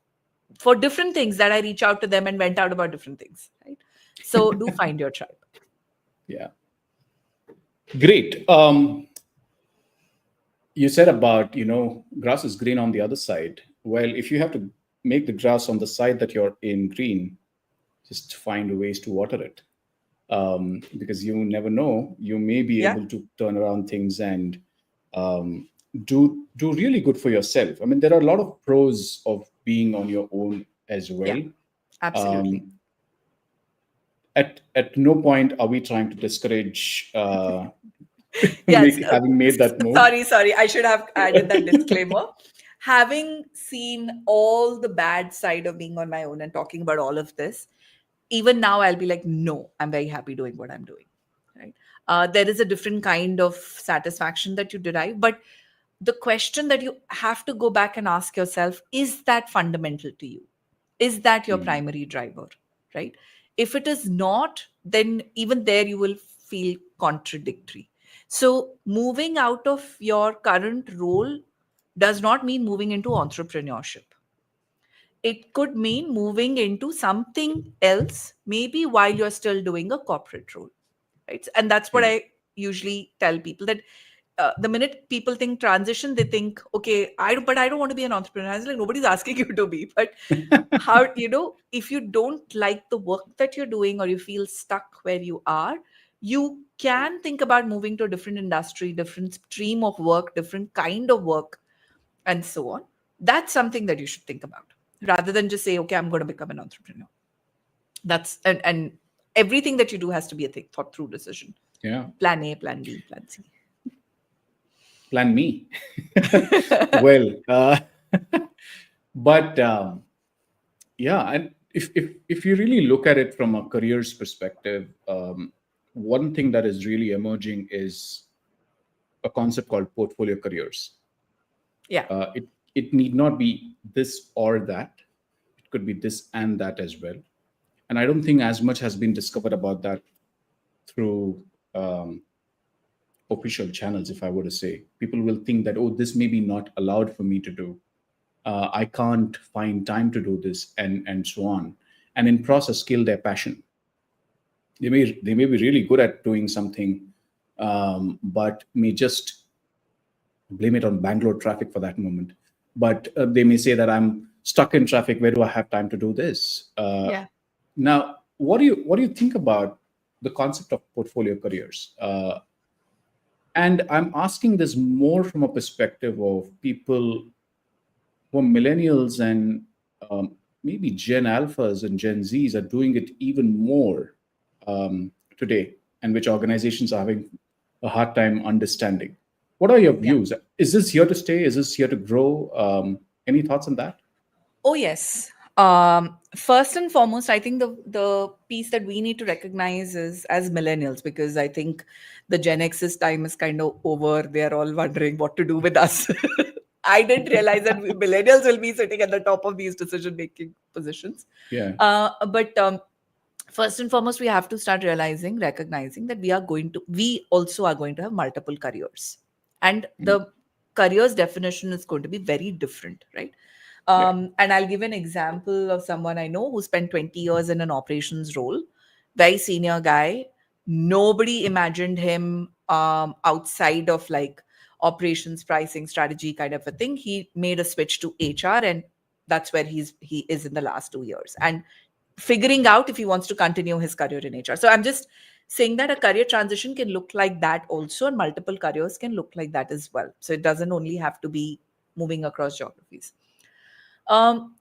for different things, that I reach out to them and went out about different things, right? So do find your tribe. Yeah. Great. You said about, grass is green on the other side. Well, if you have to make the grass on the side that you're in green, just find ways to water it. Because you never know, you may be Yeah, able to turn around things and um, do really good for yourself. I mean, there are a lot of pros of being on your own as yeah, well. absolutely. Um, at no point are we trying to discourage Yes. having made that move. Sorry, I should have added that disclaimer. Having seen all the bad side of being on my own and talking about all of this, even now I'll be like, no, I'm very happy doing what I'm doing, right? There is a different kind of satisfaction that you derive, but the question that you have to go back and ask yourself, is that fundamental to you? Is that your Mm. primary driver, right? If it is not, then even there you will feel contradictory. So moving out of your current role does not mean moving into entrepreneurship. It could mean moving into something else, maybe while you're still doing a corporate role, right? And that's what Yeah. I usually tell people, that the minute people think transition, they think, okay, but I don't want to be an entrepreneur. I was like, nobody's asking you to be, but how, if you don't like the work that you're doing, or you feel stuck where you are, you can think about moving to a different industry, different stream of work, different kind of work, and so on. That's something that you should think about, rather than just say, okay, I'm going to become an entrepreneur. And everything that you do has to be a thought through decision. Yeah. Plan A, plan B, plan C. Plan me. Well, but yeah, and if you really look at it from a careers perspective, one thing that is really emerging is a concept called portfolio careers. Yeah. It need not be this or that. It could be this and that as well. And I don't think as much has been discovered about that through um, official channels. If I were to say, people will think that, oh, this may be not allowed for me to do. I can't find time to do this, and so on. And in process, kill their passion. They may be really good at doing something, but may just blame it on Bangalore traffic for that moment. But they may say that I'm stuck in traffic. Where do I have time to do this? Yeah. Now, what do you think about the concept of portfolio careers? And I'm asking this more from a perspective of people who are millennials and maybe Gen Alphas and Gen Zs are doing it even more today, and which organizations are having a hard time understanding. What are your Yeah. views? Is this here to stay? Is this here to grow? Any thoughts on that? Oh, yes. First and foremost, I think the piece that we need to recognize is as millennials, because I think the Gen X's time is kind of over. They are all wondering what to do with us. I didn't realize that millennials will be sitting at the top of these decision making positions. Yeah. But first and foremost, we have to start recognizing that we also are going to have multiple careers, and Mm. the careers definition is going to be very different, right? Yeah. And I'll give an example of someone I know who spent 20 years in an operations role, very senior guy. Nobody imagined him outside of like operations, pricing, strategy kind of a thing. He made a switch to HR, and that's where he is in the last 2 years, and figuring out if he wants to continue his career in HR. So I'm just saying that a career transition can look like that also, and multiple careers can look like that as well. So it doesn't only have to be moving across geographies. Um,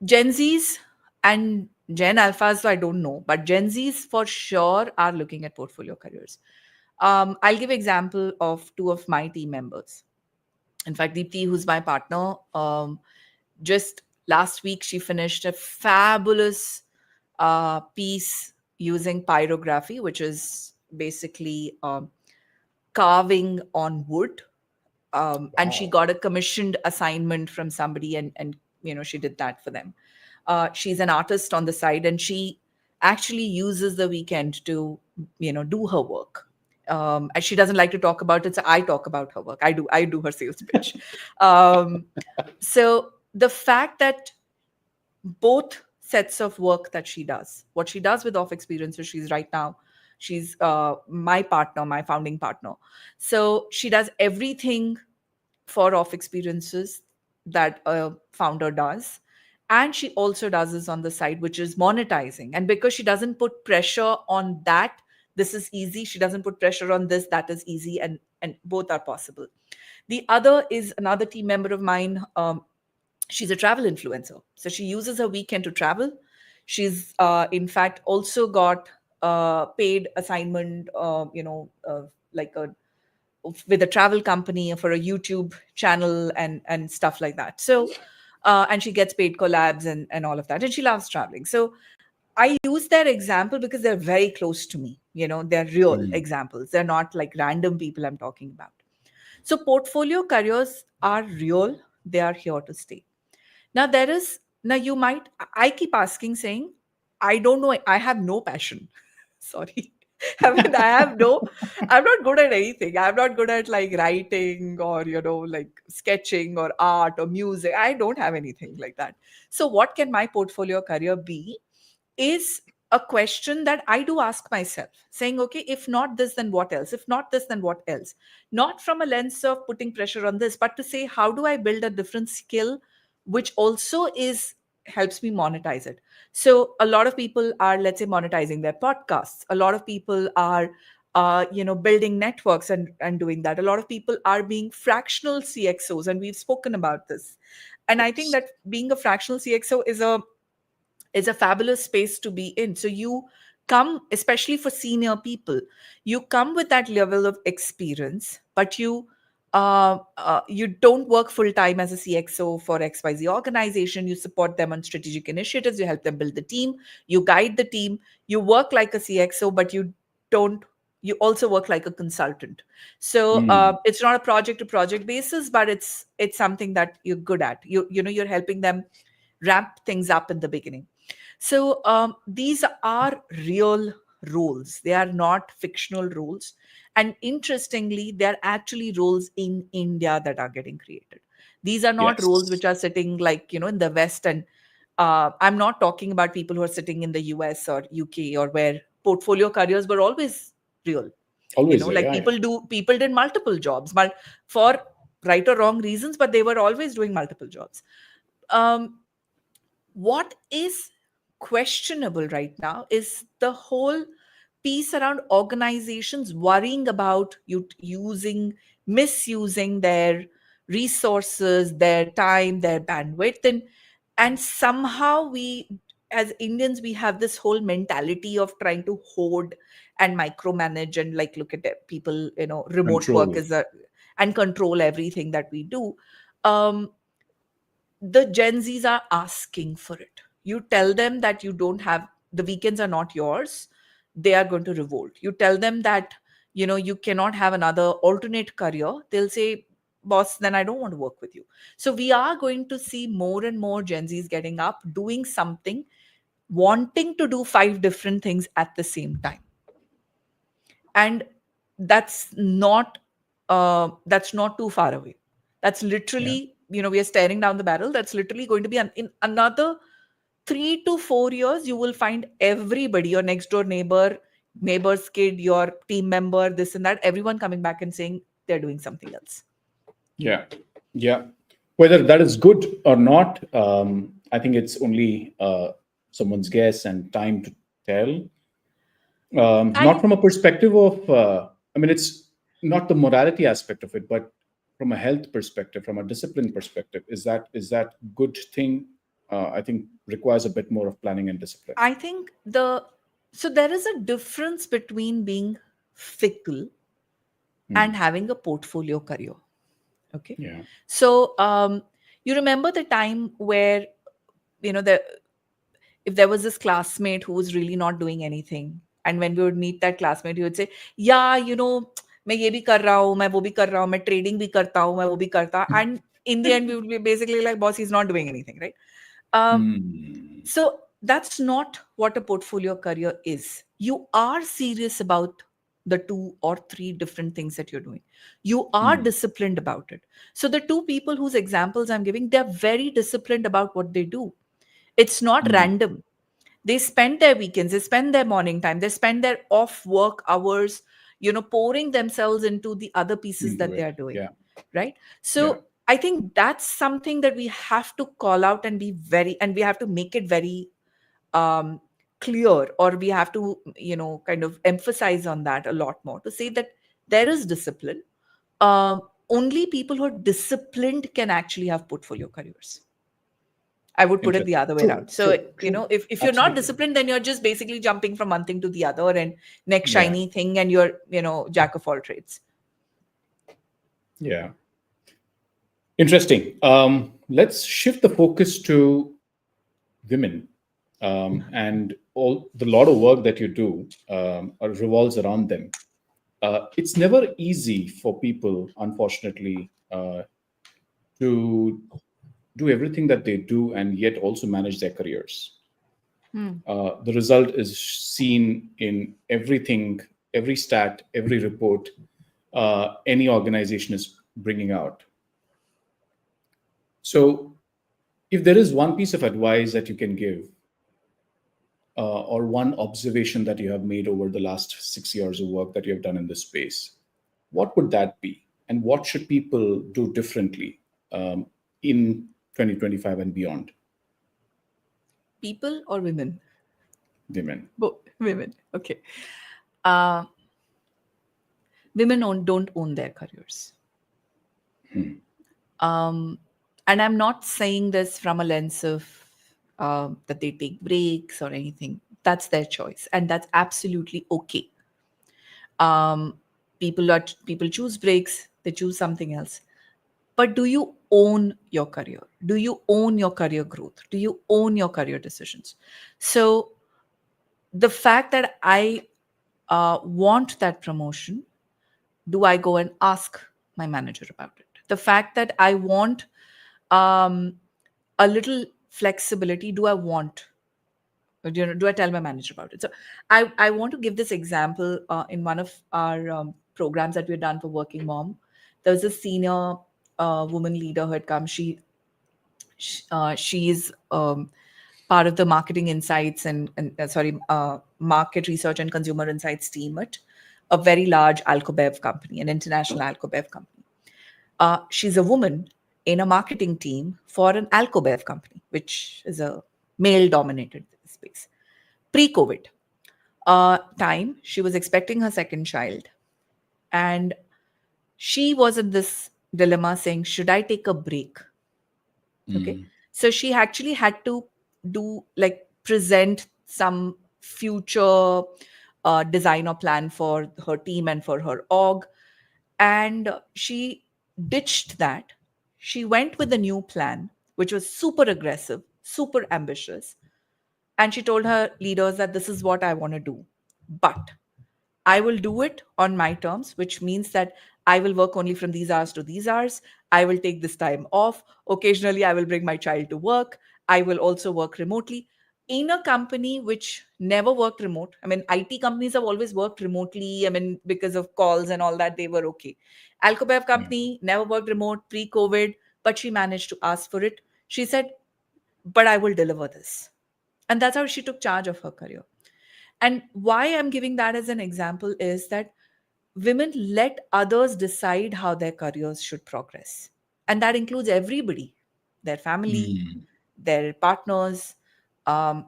Gen Zs and Gen Alphas, I don't know, but Gen Zs for sure are looking at portfolio careers. I'll give example of two of my team members. In fact, Deepthi, who's my partner, just last week she finished a fabulous piece using pyrography, which is basically carving on wood. And she Wow. got a commissioned assignment from somebody, and she did that for them. She's an artist on the side, and she actually uses the weekend to do her work. And she doesn't like to talk about it, so I talk about her work. I do her sales pitch. um, so the fact that both sets of work that she does, what she does with off experiences, she's my partner, my founding partner. So she does everything for off experiences that a founder does. And she also does this on the side, which is monetizing. And because she doesn't put pressure on that, this is easy. She doesn't put pressure on this, that is easy. And both are possible. The other is another team member of mine. She's a travel influencer. So she uses her weekend to travel. She's, in fact, also got paid assignment, like a with a travel company for a YouTube channel and stuff like that. So, and she gets paid collabs and all of that, and she loves traveling. So I use their example because they're very close to me. They're real Mm. examples. They're not like random people I'm talking about. So portfolio careers are real. They are here to stay. Now you might, I keep asking, saying, I don't know, I have no passion. Sorry. I mean, I'm not good at anything. I'm not good at like writing or, like sketching or art or music. I don't have anything like that. So, what can my portfolio career be? Is a question that I do ask myself, saying, okay, if not this, then what else? If not this, then what else? Not from a lens of putting pressure on this, but to say, how do I build a different skill, which also helps me monetize it? So a lot of people are, let's say, monetizing their podcasts. A lot of people are, building networks and doing that. A lot of people are being fractional CXOs, and we've spoken about this. And I think that being a fractional CXO is a fabulous space to be in. So you come, especially for senior people, you come with that level of experience, but you don't work full time as a CXO for XYZ organization. You support them on strategic initiatives. You help them build the team. You guide the team. You work like a CXO, but don't. You also work like a consultant. So Mm. it's not a project to project basis, but it's something that you're good at. You're helping them ramp things up in the beginning. So these are real roles. They are not fictional roles. And interestingly, they're actually roles in India that are getting created. These are not roles Yes. which are sitting like, in the West. And I'm not talking about people who are sitting in the US or UK, or where portfolio careers were always real. Always there. Like Yeah. Yeah. people did multiple jobs, but for right or wrong reasons, but they were always doing multiple jobs. Um, what is questionable right now is the whole piece around organizations worrying about misusing their resources, their time, their bandwidth. And somehow we, as Indians, we have this whole mentality of trying to hoard and micromanage and like look at it, people, remote work Control. is a and control everything that we do. um the Gen Zs are asking for it. You tell them that you don't have, the weekends are not yours, they are going to revolt. You tell them that, you cannot have another alternate career, they'll say, boss, then I don't want to work with you. So we are going to see more and more Gen Zs getting up, doing something, wanting to do five different things at the same time. And that's not too far away. That's Yeah. literally, we are staring down the barrel. That's literally going to be in another 3 to 4 years. You will find everybody, your next door neighbor's kid, your team member, this and that, everyone coming back and saying they're doing something else. Yeah. Yeah. Whether that is good or not, I think it's only someone's guess and time to tell. Not And from a perspective of, I mean, it's not the morality aspect of it, but from a health perspective, from a discipline perspective, is that good thing? I think requires a bit more of planning and discipline. I think so there is a difference between being fickle Hmm. and having a portfolio career. Okay. Yeah. So you remember the time where, you know, if there was this classmate who was really not doing anything, and when we would meet that classmate, he would say, yeah, you know, मैं ये भी कर रहा हूँ, मैं वो भी कर रहा हूँ, मैं trading भी करता हूँ, मैं वो भी करता, and in the end we would be basically like, boss, he's not doing anything, right? Hmm. So that's not what a portfolio career is. You are serious about the 2 or 3 different things that you're doing. You are Hmm. disciplined about it. So the 2 people whose examples I'm giving, they're very disciplined about what they do. It's not Hmm. random. They spend their weekends, they spend their morning time, they spend their off work hours, you know, pouring themselves into the other pieces Into that they it. are doing, Yeah. right? Yeah. So I think that's something that we have to call out and be very, and we have to make it very um, clear, or we have to, you know, kind of emphasize on that a lot more, to say that there is discipline. Only people who are disciplined can actually have portfolio careers. I would put it the Interesting. other way True. around. So, True. you True. know, if you're not Absolutely. disciplined, then you're just basically jumping from one thing to the other and next Yeah. shiny thing, and you're, you know, jack of all trades. Yeah. Interesting. Let's shift the focus to women, and all the lot of work that you do revolves around them. It's never easy for people, unfortunately, to do everything that they do and yet also manage their careers. Hmm. The result is seen in everything, every stat, every report any organization is bringing out. So, if there is one piece of advice that you can give, or one observation that you have made over the last 6 years of work that you have done in this space, what would that be? And what should people do differently in 2025 and beyond? People or women? Women. Women. Okay. Uh, Women don't own their careers. Um, and I'm not saying this from a lens of that they take breaks or anything. That's their choice, and that's absolutely okay. Um, people choose breaks, they choose something else. But do you own your career? Do you own your career growth? Do you own your career decisions? So the fact that I want that promotion, do I go and ask my manager about it? The fact that I want um, a little flexibility, do I want? You know, do I tell my manager about it? So I want to give this example in one of our programs that we've done for Working Mom. There was a senior woman leader who had come. She's part of the marketing insights and market research and consumer insights team at a very large alcobev company, an international alcobev company. She's a woman in a marketing team for an alcobev company, which is a male dominated space. Pre-COVID time, she was expecting her second child, and she was in this dilemma saying, should I take a break? Okay. Mm. So she actually had to do, like, present some future design or plan for her team and for her org. And she ditched that. She went with a new plan, which was super aggressive, super ambitious. And she told her leaders that this is what I want to do. But I will do it on my terms, which means that I will work only from these hours to these hours. I will take this time off. Occasionally, I will bring my child to work. I will also work remotely. In a company which never worked remote, I mean, IT companies have always worked remotely. I mean, because of calls and all that, they were okay. Alcobev Yeah. company never worked remote pre COVID, but she managed to ask for it. She said, but I will deliver this. And that's how she took charge of her career. And why I'm giving that as an example is that women let others decide how their careers should progress. And that includes everybody, their family, Mm. their partners, um,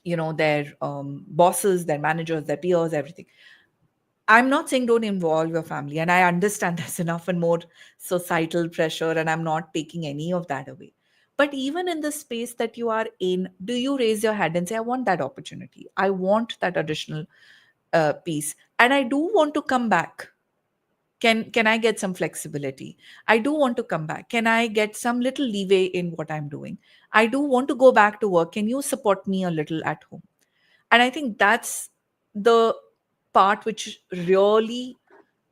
you know, their bosses, their managers, their peers, everything. I'm not saying don't involve your family. And I understand there's enough and more societal pressure, and I'm not taking any of that away. But even in the space that you are in, do you raise your hand and say, I want that opportunity? I want that additional piece. And I do want to come back Can I get some flexibility? I do want to come back. Can I get some little leeway in what I'm doing? I do want to go back to work. Can you support me a little at home? And I think that's the part which really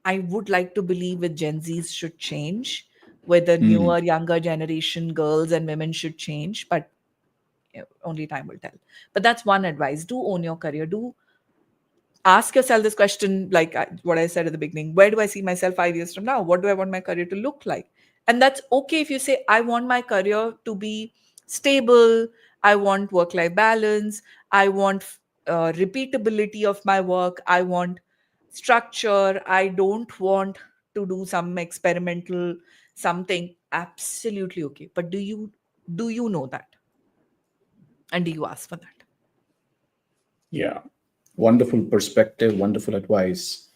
I would like to believe with Gen Zs should change, with the Hmm. newer, younger generation girls and women should change. But only time will tell. But that's one advice. Do own your career. Do ask yourself this question, like what I said at the beginning: where do I see myself 5 years from now? What do I want my career to look like? And that's okay if you say, I want my career to be stable, I want work life balance, I want repeatability of my work, I want structure, I don't want to do some experimental something. Absolutely okay. But do you know that? And do you ask for that? Yeah. Wonderful perspective, wonderful advice.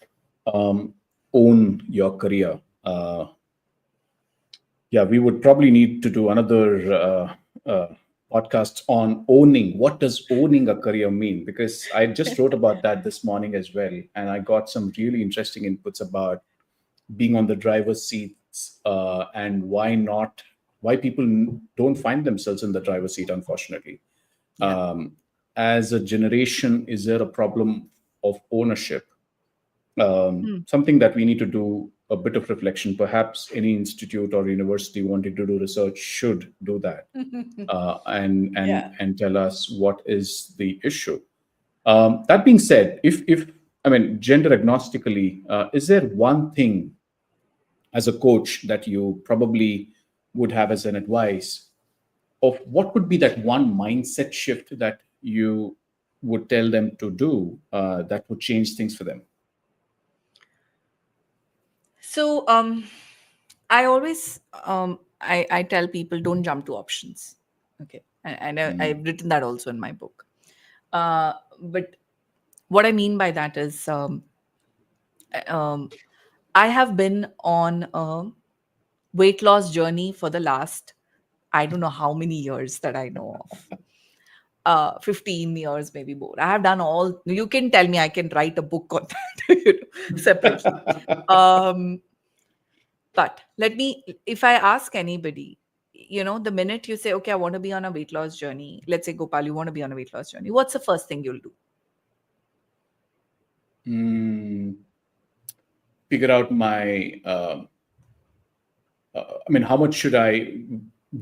Own your career. Yeah, we would probably need to do another podcast on owning. What does owning a career mean? Because I just wrote about that this morning as well, and I got some really interesting inputs about being on the driver's seats, and why people don't find themselves in the driver's seat, unfortunately. Yeah. As a generation, is there a problem of ownership? Hmm. Something that we need to do a bit of reflection. Perhaps any institute or university wanting to do research should do that, and Yeah. tell us what is the issue. That being said, if I mean, gender agnostically, is there one thing as a coach that you probably would have as an advice of what would be that one mindset shift that you would tell them to do, that would change things for them? So I always I tell people, don't jump to options. Okay. And I've written that also in my book. But what I mean by that is, um, I have been on a weight loss journey for the last, I don't know how many years that I know of. 15 years, maybe more. I have done all, you can tell me, I can write a book on that, separately. Um, But if I ask anybody, the minute you say, okay, I want to be on a weight loss journey, let's say, Gopal, you want to be on a weight loss journey, what's the first thing you'll do? Mm, Figure out my I mean, how much should I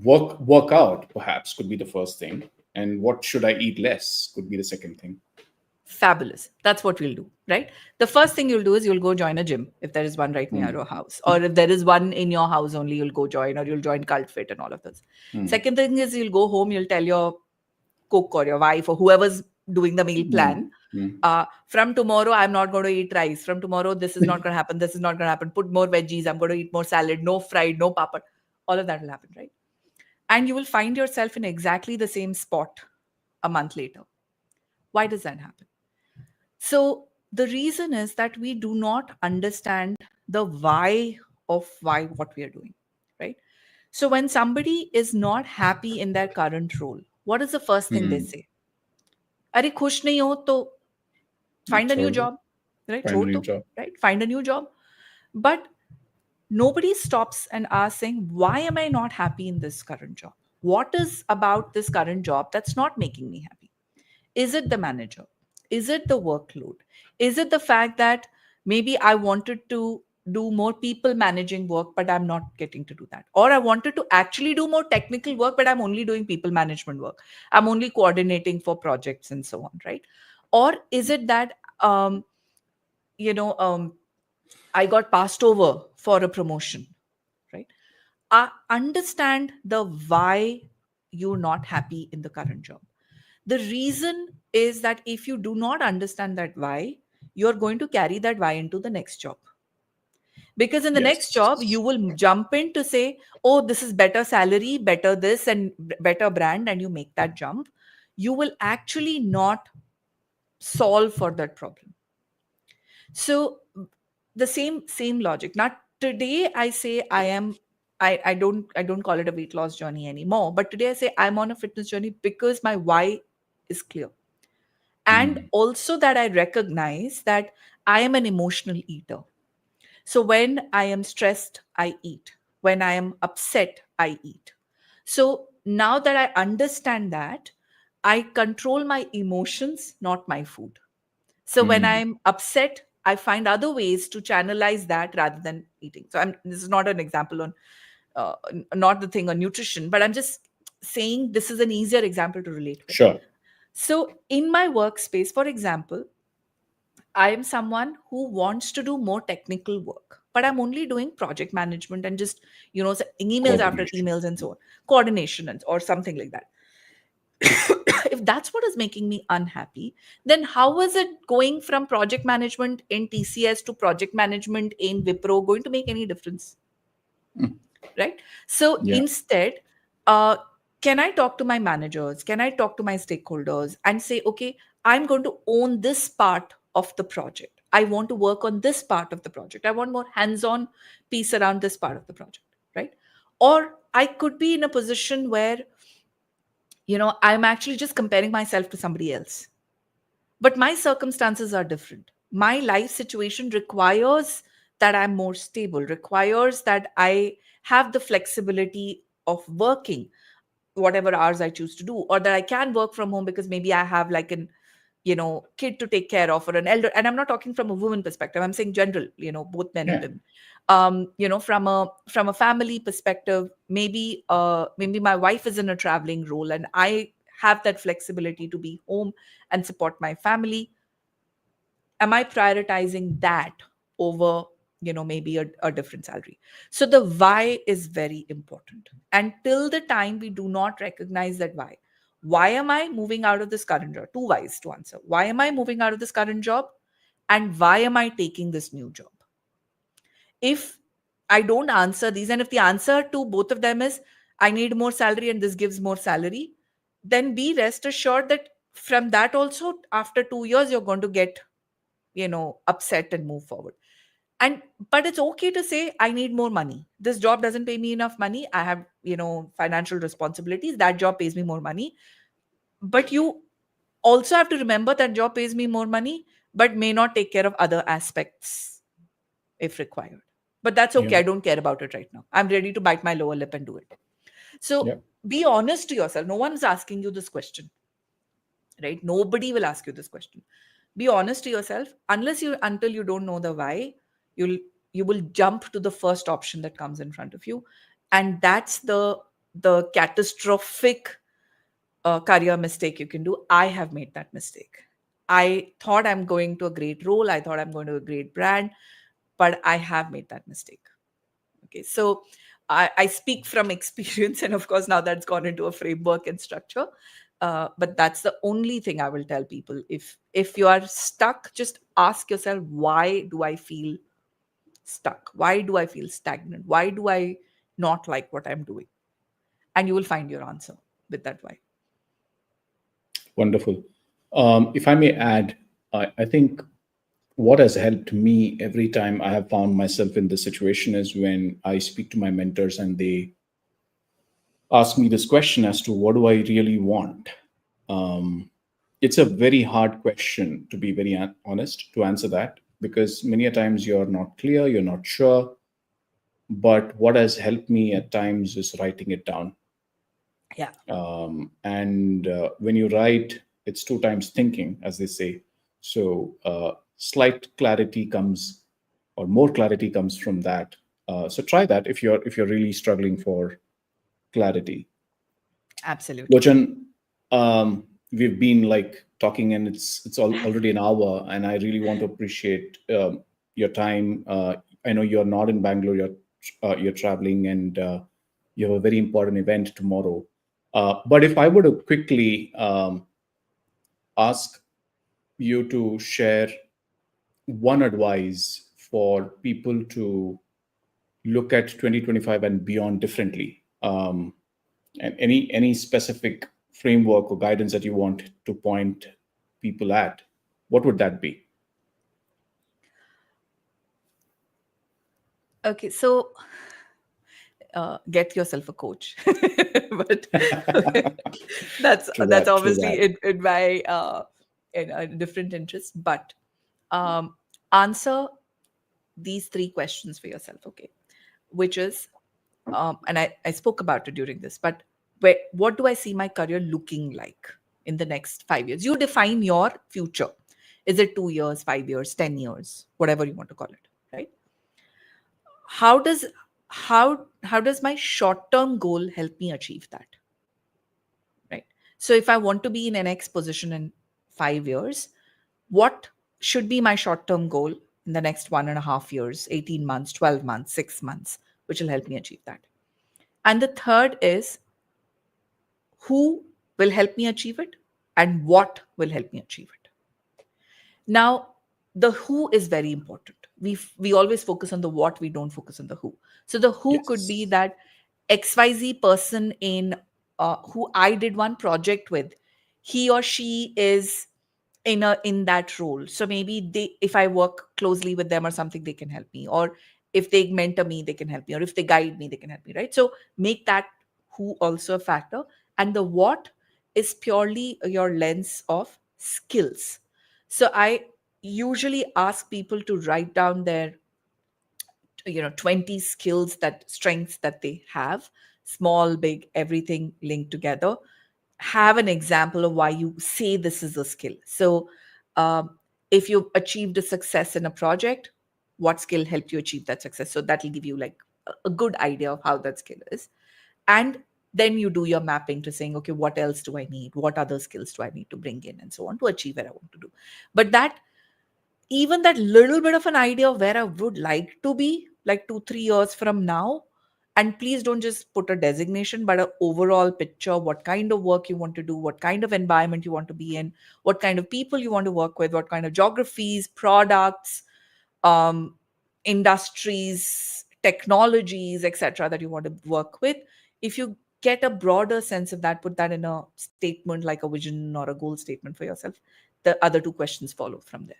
work out? Perhaps could be the first thing, and what should I eat less could be the second thing. Fabulous. That's what we'll do, right? The first thing you'll do is you'll go join a gym if there is one right near Mm, your house. Or if there is one in your house only, you'll go join, or you'll join Cult Fit and all of this. mm, Second thing is you'll go home, you'll tell your cook or your wife or whoever's doing the meal mm, plan. mm. From tomorrow, I'm not going to eat rice. From tomorrow, this is not going to happen. This is not going to happen. Put more veggies. I'm going to eat more salad. No fried, no papad. All of that will happen, right? And you will find yourself in exactly the same spot a month later. Why does that happen? So the reason is that we do not understand the why of why what we are doing, right? So when somebody is not happy in their current role, what is the first thing they Mm. say? अरे खुश नहीं हो तो find a new Totally. job, right? Find a छोड़ new दो, job. right? Find a new job. But nobody stops and asks saying, why am I not happy in this current job? What is about this current job that's not making me happy? Is it the manager? Is it the workload? Is it the fact that maybe I wanted to do more people managing work, but I'm not getting to do that? Or I wanted to actually do more technical work, but I'm only doing people management work. I'm only coordinating for projects and so on, right? Or is it that, you know, um, I got passed over for a promotion, right? Understand the why you're not happy in the current job. The reason is that if you do not understand that why, you're going to carry that why into the next job. Because in the next job, Yes. you will jump in to say, oh, this is better salary, better this, and better brand, and you make that jump. You will actually not solve for that problem. So the same logic. Not today I say I don't call it a weight loss journey anymore, but today I say I'm on a fitness journey because my why is clear. And Mm. also that I recognize that I am an emotional eater. So when I am stressed, I eat. When I am upset, I eat. So now that I understand that, I control my emotions, not my food. So when Mm, I'm upset, I find other ways to channelize that rather than eating. So this is not an example on, not the thing on nutrition, but I'm just saying this is an easier example to relate with. sure. So in my workspace, for example, I am someone who wants to do more technical work, but I'm only doing project management and just, emails after Coordination. emails and so on, coordination or something like that. If that's what is making me unhappy, then how is it going from project management in TCS to project management in Wipro going to make any difference? Mm, Right? So yeah. instead, uh, can I talk to my managers? Can I talk to my stakeholders and say, okay, I'm going to own this part of the project. I want to work on this part of the project. I want more hands on piece around this part of the project. Right? Or I could be in a position where, I'm actually just comparing myself to somebody else. But my circumstances are different. My life situation requires that I'm more stable, requires that I have the flexibility of working whatever hours I choose to do, or that I can work from home because maybe I have like an kid to take care of, or an elder. And I'm not talking from a woman perspective, I'm saying general, both men and Yeah. women. From a family perspective, maybe my wife is in a traveling role and I have that flexibility to be home and support my family. Am I prioritizing that over maybe a different salary? So the why is very important, and till the time we do not recognize that why am I moving out of this current job? Two whys to answer: why am I moving out of this current job, and why am I taking this new job? If I don't answer these, and if the answer to both of them is I need more salary and this gives more salary, then be rest assured that from that also, after 2 years, you're going to get upset and move forward. And but it's okay to say I need more money, this job doesn't pay me enough money, I have financial responsibilities, that job pays me more money. But you also have to remember that job pays me more money but may not take care of other aspects if required. But that's okay, Yeah. I don't care about it right now, I'm ready to bite my lower lip and do it. So Yeah. be honest to yourself, no one's asking you this question, right? Nobody will ask you this question. Be honest to yourself. Until you don't know the why, you'll you will jump to the first option that comes in front of you, and that's the catastrophic career mistake you can do. I have made that mistake. I thought I'm going to a great role, I thought I'm going to a great brand, but I have made that mistake. Okay, so I speak from experience, and of course now that's gone into a framework and structure. But that's the only thing I will tell people. If you are stuck, just ask yourself, why do I feel stuck? Why do I feel stagnant? Why do I not like what I'm doing? And you will find your answer with that why. Wonderful. If I may add, I think what has helped me every time I have found myself in this situation is when I speak to my mentors and they ask me this question as to what do I really want. It's a very hard question, to be very honest, to answer that, because many a times you're not clear, you're not sure. But what has helped me at times is writing it down. Yeah, And when you write, it's two times thinking, as they say. So slight clarity comes, or more clarity comes from that. So try that if you're really struggling for clarity. absolutely. Lochan, we've been like talking, and it's already an hour, and I really want to appreciate your time. I know you're not in Bangalore; you're traveling, and you have a very important event tomorrow. But if I were to quickly ask you to share one advice for people to look at 2025 and beyond differently, and any specific framework or guidance that you want to point people at, what would that be? Okay, so get yourself a coach. But that's True obviously that. in my in a different interest. But um, answer these 3 questions for yourself, okay? Which is, and I spoke about it during this, but what do I see my career looking like in the next 5 years? You define your future. Is it 2 years, 5 years, 10 years, whatever you want to call it, right? How does my short-term goal help me achieve that? Right. So if I want to be in an X position in 5 years, what should be my short-term goal in the next 1.5 years, 18 months, 12 months, 6 months, which will help me achieve that? And the third is, who will help me achieve it and what will help me achieve it? Now, the who is very important. We always focus on the what, we don't focus on the who. So the who could be Yes. that XYZ person in who I did one project with, he or she is in that role. So maybe if I work closely with them or something, they can help me. Or if they mentor me, they can help me. Or if they guide me, they can help me, right? So make that who also a factor. And the what is purely your lens of skills. So I usually ask people to write down their 20 skills, that strengths that they have, small, big, everything linked together. Have an example of why you say this is a skill. So if you've achieved a success in a project, what skill helped you achieve that success? So that'll give you like a good idea of how that skill is. And then you do your mapping to saying, okay, what else do I need? What other skills do I need to bring in and so on to achieve where I want to do? But even that little bit of an idea of where I would like to be like 2-3 years from now. And please don't just put a designation, but an overall picture, what kind of work you want to do, what kind of environment you want to be in, what kind of people you want to work with, what kind of geographies, products, um, industries, technologies, etc., that you want to work with. If you get a broader sense of that, put that in a statement like a vision or a goal statement for yourself, the other 2 questions follow from there.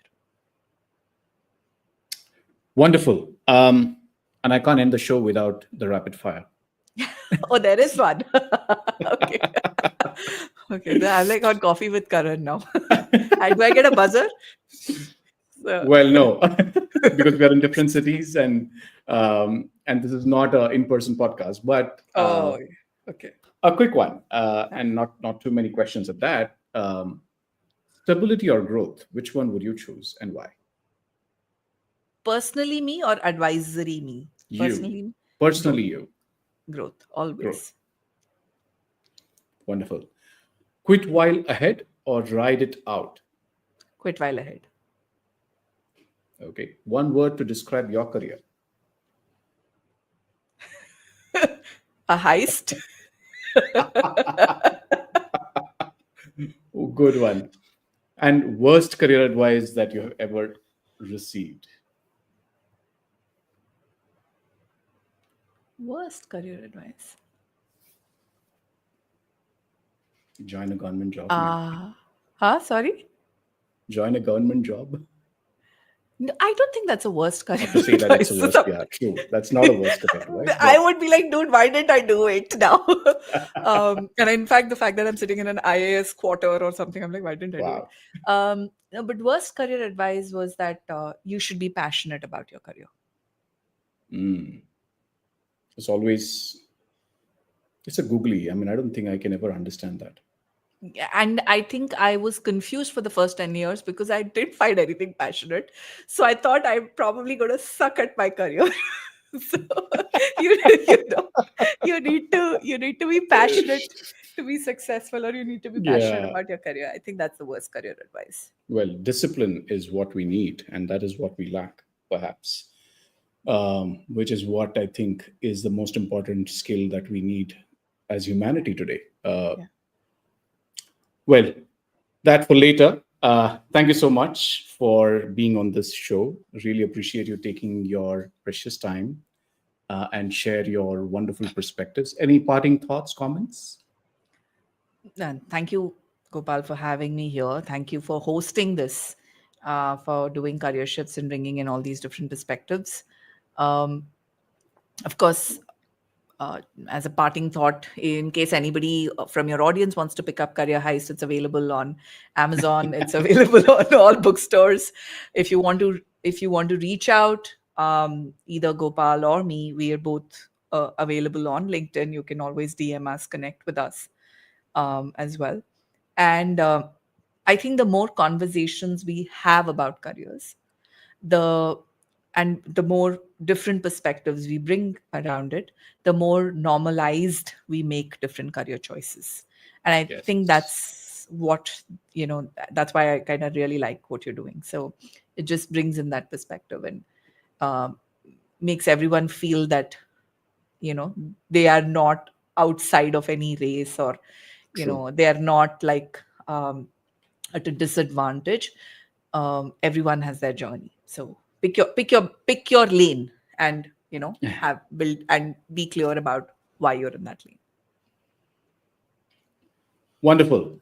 Wonderful. And I can't end the show without the rapid fire. Oh, there is one. Okay. Okay. So I'm like on coffee with Karan now. And do I get a buzzer? So, Well, no, because we are in different cities, and this is not an in-person podcast. But oh, okay. a quick one, and not too many questions at that. Stability or growth? Which one would you choose, and why? Personally, me or advisory me? You. Personally, You. growth, always. Growth. Wonderful. Quit while ahead or ride it out? Quit while ahead. Okay. One word to describe your career. A heist. Oh, good one. And worst career advice that you have ever received? Worst career advice. Join a government job. Man. Sorry? Join a government job. No, I don't think that's a worst career To say that it's a advice. worst, yeah, true. That's not a worst career advice. I would be like, dude, why didn't I do it now? And in fact, the fact that I'm sitting in an IAS quarter or something, I'm like, why didn't I do it? No, but worst career advice was that you should be passionate about your career. It's always, it's a googly. I mean, I don't think I can ever understand that. And I think I was confused for the first 10 years because I didn't find anything passionate. So I thought I'm probably going to suck at my career. So you need to be passionate to be successful, or you need to be passionate about your career. I think that's the worst career advice. Well, discipline is what we need, and that is what we lack, perhaps, which is what I think is the most important skill that we need as humanity today. Well, that for later. Thank you so much for being on this show. Really appreciate you taking your precious time and share your wonderful perspectives. Any parting thoughts, comments? Thank you, Gopal, for having me here. Thank you for hosting this, for doing career shifts and bringing in all these different perspectives. Of course, as a parting thought, in case anybody from your audience wants to pick up Career Heist, it's available on Amazon. It's available on all bookstores. If you want to reach out, either Gopal or me, we are both available on LinkedIn. You can always DM us, connect with us as well. And I think the more conversations we have about careers, the the more different perspectives we bring around it, the more normalized we make different career choices. And I think Yes. that's what, that's why I kind of really like what you're doing. So it just brings in that perspective and um, makes everyone feel that, you know, they are not outside of any race, or True. they are not like at a disadvantage. Everyone has their journey, so pick your lane, and have build and be clear about why you're in that lane. Wonderful.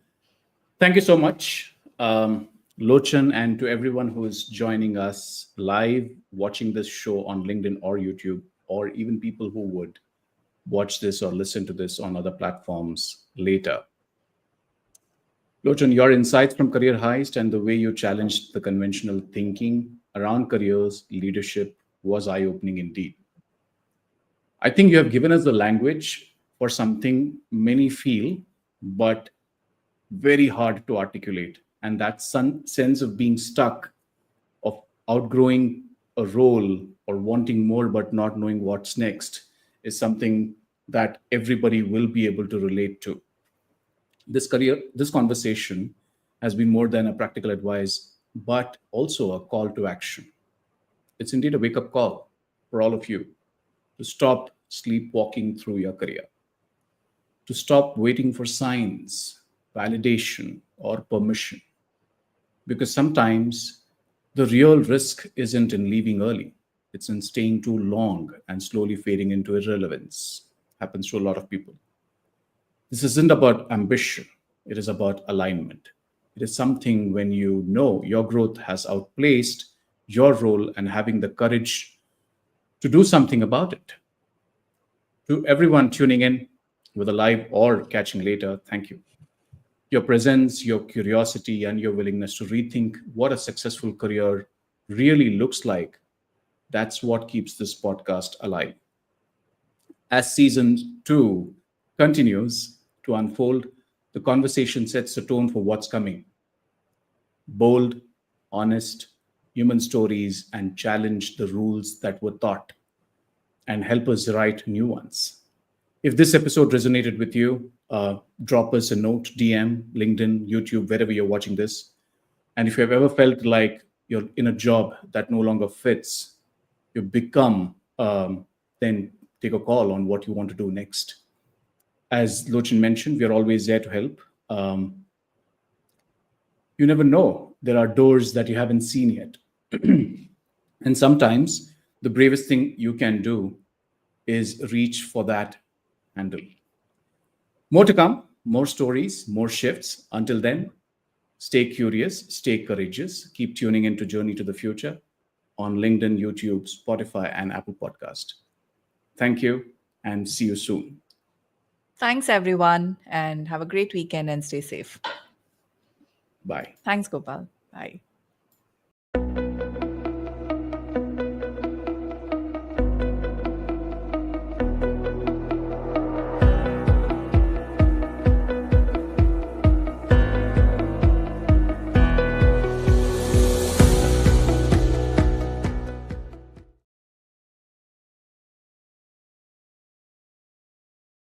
Thank you so much, Lochan, and to everyone who is joining us live, watching this show on LinkedIn or YouTube, or even people who would watch this or listen to this on other platforms later. Lochan, your insights from Career Heist and the way you challenged the conventional thinking around careers, leadership was eye opening indeed. I think you have given us the language for something many feel, but very hard to articulate. And that sense of being stuck, of outgrowing a role or wanting more but not knowing what's next, is something that everybody will be able to relate to. This conversation has been more than a practical advice, but also a call to action. It's indeed a wake up call for all of you to stop sleepwalking through your career, to stop waiting for signs, validation, or permission. Because sometimes the real risk isn't in leaving early, it's in staying too long and slowly fading into irrelevance. Happens to a lot of people. This isn't about ambition, it is about alignment. It is something when you know your growth has outplaced your role and having the courage to do something about it. To everyone tuning in, whether live or catching later, thank you. Your presence, your curiosity, and your willingness to rethink what a successful career really looks like, that's what keeps this podcast alive. As season two continues to unfold, the conversation sets the tone for what's coming. Bold, honest, human stories, and challenge the rules that were taught and help us write new ones. If this episode resonated with you, drop us a note, DM, LinkedIn, YouTube, wherever you're watching this. And if you've ever felt like you're in a job that no longer fits, you become, then take a call on what you want to do next. As Lochin mentioned, we are always there to help. You never know. There are doors that you haven't seen yet. And sometimes the bravest thing you can do is reach for that handle. More to come, more stories, more shifts. Until then, stay curious, stay courageous, keep tuning into Journey to the Future on LinkedIn, YouTube, Spotify, and Apple Podcast. Thank you and see you soon. Thanks everyone, and have a great weekend and stay safe. Bye. Thanks, Gopal. Bye.